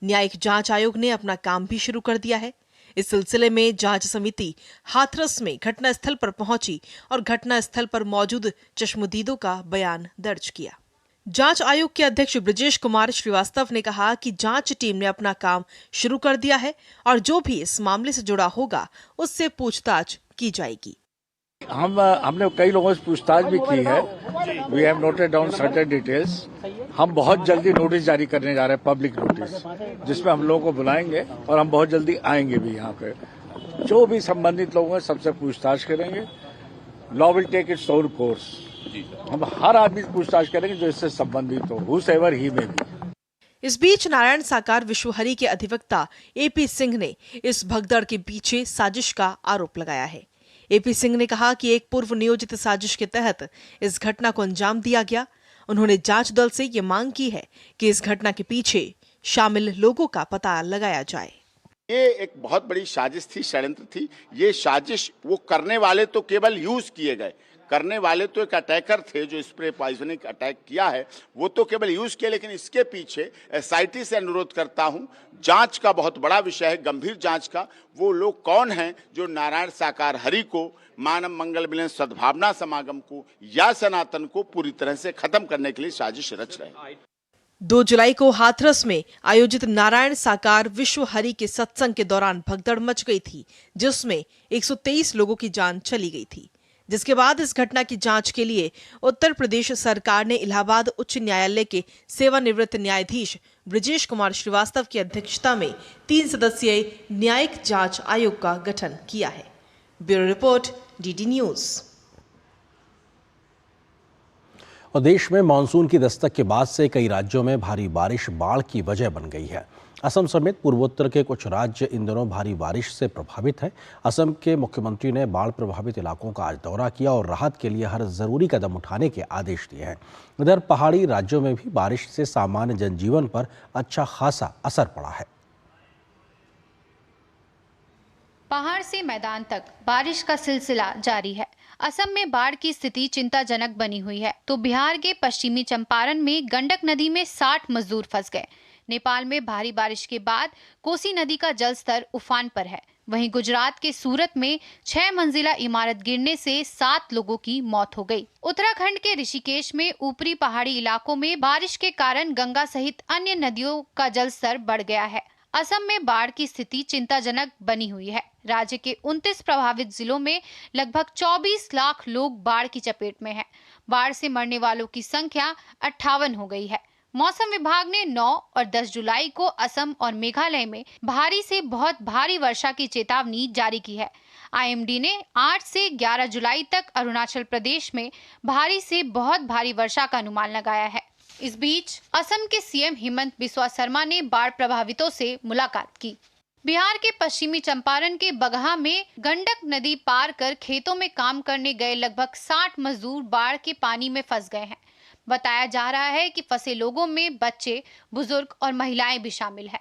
न्यायिक जांच आयोग ने अपना काम भी शुरू कर दिया है। इस सिलसिले में जांच समिति हाथरस में घटना स्थल पर पहुंची और घटना स्थल पर मौजूद चश्मदीदों का बयान दर्ज किया। जांच आयोग के अध्यक्ष ब्रजेश कुमार श्रीवास्तव ने कहा कि जांच टीम ने अपना काम शुरू कर दिया है और जो भी इस मामले से जुड़ा होगा उससे पूछताछ की जाएगी। हमने कई लोगों से पूछताछ भी की है। We have noted down certain details. हम बहुत जल्दी नोटिस जारी करने जा रहे हैं, पब्लिक नोटिस, जिसमें हम लोगों को बुलाएंगे और हम बहुत जल्दी आएंगे भी यहाँ पे। जो भी संबंधित लोग हैं सबसे पूछताछ करेंगे। Law will take its own course. हम हर आदमी से पूछताछ करेंगे जो इससे संबंधित हो, whosoever he may be। इस बीच नारायण साकार विश्व हरि के अधिवक्ता AP सिंह ने इस भगदड़ के पीछे साजिश का आरोप लगाया है। AP सिंह ने कहा कि एक पूर्व नियोजित साजिश के तहत इस घटना को अंजाम दिया गया। उन्होंने जांच दल से ये मांग की है कि इस घटना के पीछे शामिल लोगों का पता लगाया जाए। ये एक बहुत बड़ी साजिश थी, षड्यंत्र थी। ये साजिश वो करने वाले तो केवल यूज किए गए, करने वाले तो एक अटैकर थे जो स्प्रे पॉइजनिंग अटैक किया है, वो तो केवल यूज किया। लेकिन इसके पीछे SIT से अनुरोध करता हूं, जांच का बहुत बड़ा विषय है, गंभीर जांच का। वो लोग कौन हैं जो नारायण साकार हरि को, मानव मंगल मिलन सद्भावना समागम को या सनातन को पूरी तरह से खत्म करने के लिए साजिश रच रहे हैं। 2 जुलाई को हाथरस में आयोजित नारायण साकार विश्व हरि के सत्संग के दौरान भगदड़ मच गई थी, जिसमें 123 लोगों की जान चली गई थी। जिसके बाद इस घटना की जांच के लिए उत्तर प्रदेश सरकार ने इलाहाबाद उच्च न्यायालय के सेवानिवृत्त न्यायाधीश ब्रजेश कुमार श्रीवास्तव की अध्यक्षता में 3 सदस्यीय न्यायिक जांच आयोग का गठन किया है। Bureau report, DD news. और देश में मानसून की दस्तक के बाद से कई राज्यों में भारी बारिश बाढ़ की वजह बन गई है। असम समेत पूर्वोत्तर के कुछ राज्य इन दिनों भारी बारिश से प्रभावित हैं। असम के मुख्यमंत्री ने बाढ़ प्रभावित इलाकों का आज दौरा किया और राहत के लिए हर जरूरी कदम उठाने के आदेश दिए हैं। इधर पहाड़ी राज्यों में भी बारिश से सामान्य जनजीवन पर अच्छा खासा असर पड़ा है। पहाड़ से मैदान तक बारिश का सिलसिला जारी है। असम में बाढ़ की स्थिति चिंताजनक बनी हुई है तो बिहार के पश्चिमी चंपारण में गंडक नदी में 60 मजदूर फंस गए। नेपाल में भारी बारिश के बाद कोसी नदी का जलस्तर उफान पर है। वहीं गुजरात के सूरत में 6 मंजिला इमारत गिरने से 7 लोगों की मौत हो गई। उत्तराखंड के ऋषिकेश में ऊपरी पहाड़ी इलाकों में बारिश के कारण गंगा सहित अन्य नदियों का जलस्तर बढ़ गया है। असम में बाढ़ की स्थिति चिंताजनक बनी हुई है। राज्य के 29 प्रभावित जिलों में लगभग 24 लाख लोग बाढ़ की चपेट में हैं। बाढ़ से मरने वालों की संख्या 58 हो गई है। मौसम विभाग ने 9 और 10 जुलाई को असम और मेघालय में भारी से बहुत भारी वर्षा की चेतावनी जारी की है। आईएमडी ने 8 से 11 जुलाई तक अरुणाचल प्रदेश में भारी से बहुत भारी वर्षा का अनुमान लगाया है। इस बीच असम के सीएम हेमंत बिस्वा शर्मा ने बाढ़ प्रभावितों से मुलाकात की। बिहार के पश्चिमी चंपारण के बगहा में गंडक नदी पार कर खेतों में काम करने गए लगभग 60 मजदूर बाढ़ के पानी में फंस गए हैं। बताया जा रहा है कि फंसे लोगों में बच्चे, बुजुर्ग और महिलाएं भी शामिल हैं।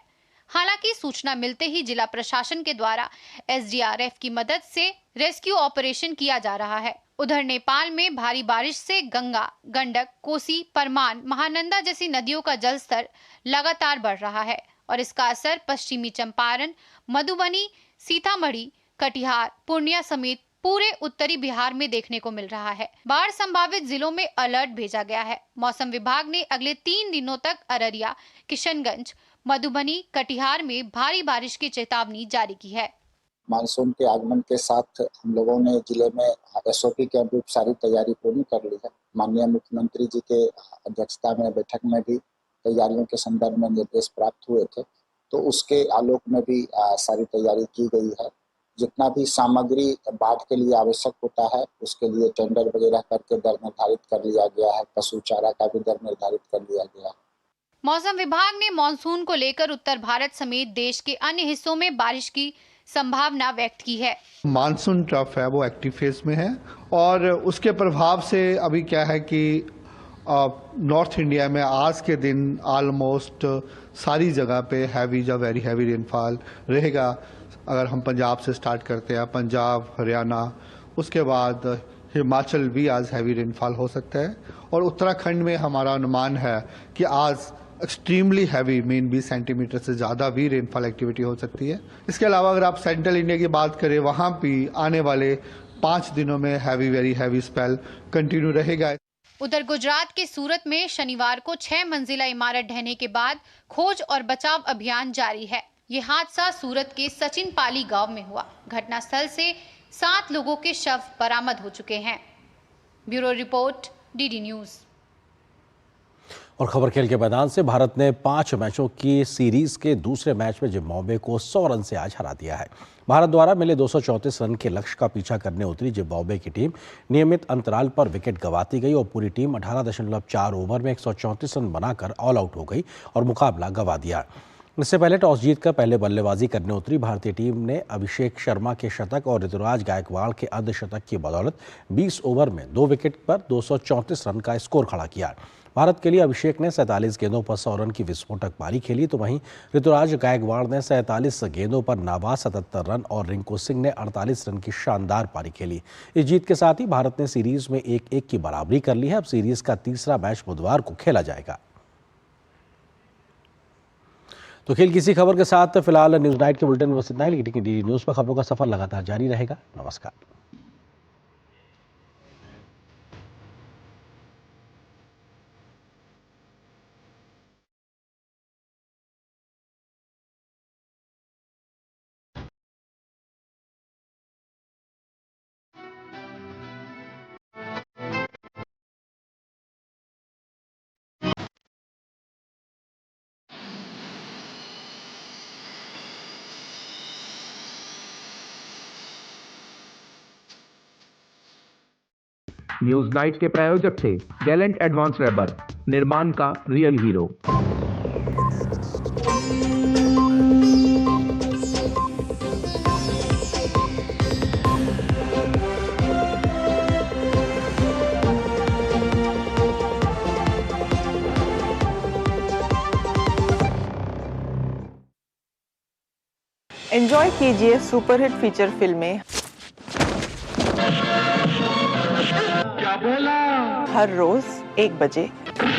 हालांकि सूचना मिलते ही जिला प्रशासन के द्वारा एसडीआरएफ की मदद से रेस्क्यू ऑपरेशन किया जा रहा है। उधर नेपाल में भारी बारिश से गंगा, गंडक, कोसी, परमान, महानंदा जैसी नदियों का जलस्तर लगातार बढ़ रहा है और इसका असर पश्चिमी चंपारण, मधुबनी, सीतामढ़ी, कटिहार, पूर्णिया समेत पूरे उत्तरी बिहार में देखने को मिल रहा है। बाढ़ संभावित जिलों में अलर्ट भेजा गया है। मौसम विभाग ने अगले 3 दिनों तक अररिया, किशनगंज, मधुबनी, कटिहार में भारी बारिश की चेतावनी जारी की है। मानसून के आगमन के साथ हम लोगों ने जिले में एसओपी के अनुरूप सारी तैयारी पूर्ण कर ली है। माननीय मुख्यमंत्री जी के अध्यक्षता में बैठक में भी तैयारियों के संदर्भ में निर्देश प्राप्त हुए थे, तो उसके आलोक में भी सारी तैयारी की गई है। जितना भी सामग्री बाढ़ के लिए आवश्यक होता है उसके लिए टेंडर वगैरह करके दर निर्धारित कर लिया गया है। पशु चारा का भी दर निर्धारित कर लिया गया है। मौसम विभाग ने मानसून को लेकर उत्तर भारत समेत देश के अन्य हिस्सों में बारिश की संभावना व्यक्त की है। मानसून ट्रफ है वो एक्टिव फेज में है और उसके प्रभाव से अभी क्या है कि नॉर्थ इंडिया में आज के दिन ऑलमोस्ट सारी जगह पे हैवी या वेरी हैवी रेनफॉल रहेगा। अगर हम पंजाब से स्टार्ट करते हैं, पंजाब, हरियाणा, उसके बाद हिमाचल भी आज हैवी रेनफॉल हो सकता है और उत्तराखंड में हमारा अनुमान है कि आज एक्सट्रीमली हैवी मीन 20 सेंटीमीटर से ज़्यादा भी रेनफॉल एक्टिविटी हो सकती है। इसके अलावा अगर आप सेंट्रल इंडिया की बात करें, वहाँ भी आने वाले 5 दिनों में heavy very heavy spell continue रहेगा। उधर गुजरात के सूरत में शनिवार को 6 मंजिला इमारत ढहने के बाद खोज और बचाव अभियान जारी है। ये हादसा सूरत के सचिन पाली गांव में हुआ। घटनास्थल से 7 लोगों के शव बरामद हो चुके हैं। Bureau report, DD news. और खबर खेल के मैदान से, भारत ने 5 मैचों की सीरीज के दूसरे मैच में जिम्बाब्वे को 100 रन से आज हरा दिया है। भारत द्वारा मिले 234 रन के लक्ष्य का पीछा करने उतरी जिम्बाब्वे की टीम नियमित अंतराल पर विकेट गंवाती गई और पूरी टीम 18.4 ओवर में 134 रन बनाकर ऑल आउट हो गई और मुकाबला गंवा दिया। इससे पहले टॉस जीतकर पहले बल्लेबाजी करने उतरी भारतीय टीम ने अभिषेक शर्मा के शतक और ऋतुराज गायकवाड़ के अर्धशतक की बदौलत 20 ओवर में 2 विकेट पर 234 रन का स्कोर खड़ा किया। भारत के लिए अभिषेक ने 47 गेंदों पर 100 रन की विस्फोटक पारी खेली, तो वहीं ऋतुराज गायकवाड़ ने 47 गेंदों पर नाबाद 77 रन और रिंकू सिंह ने 48 रन की शानदार पारी खेली। इस जीत के साथ ही भारत ने सीरीज में 1-1 की बराबरी कर ली है। अब सीरीज का तीसरा मैच बुधवार को खेला जाएगा। तो खेल किसी खबर के साथ फिलहाल न्यूज नाइट के बुलेटिन में बस इतना ही, लेकिन डीडी न्यूज पर खबरों का सफर लगातार जारी रहेगा। नमस्कार। न्यूज नाइट के प्रायोजक थे गैलेंट एडवांस रबर, निर्माण का रियल हीरो। एंजॉय कीजिए सुपरहिट फीचर फिल्में हर रोज 1 बजे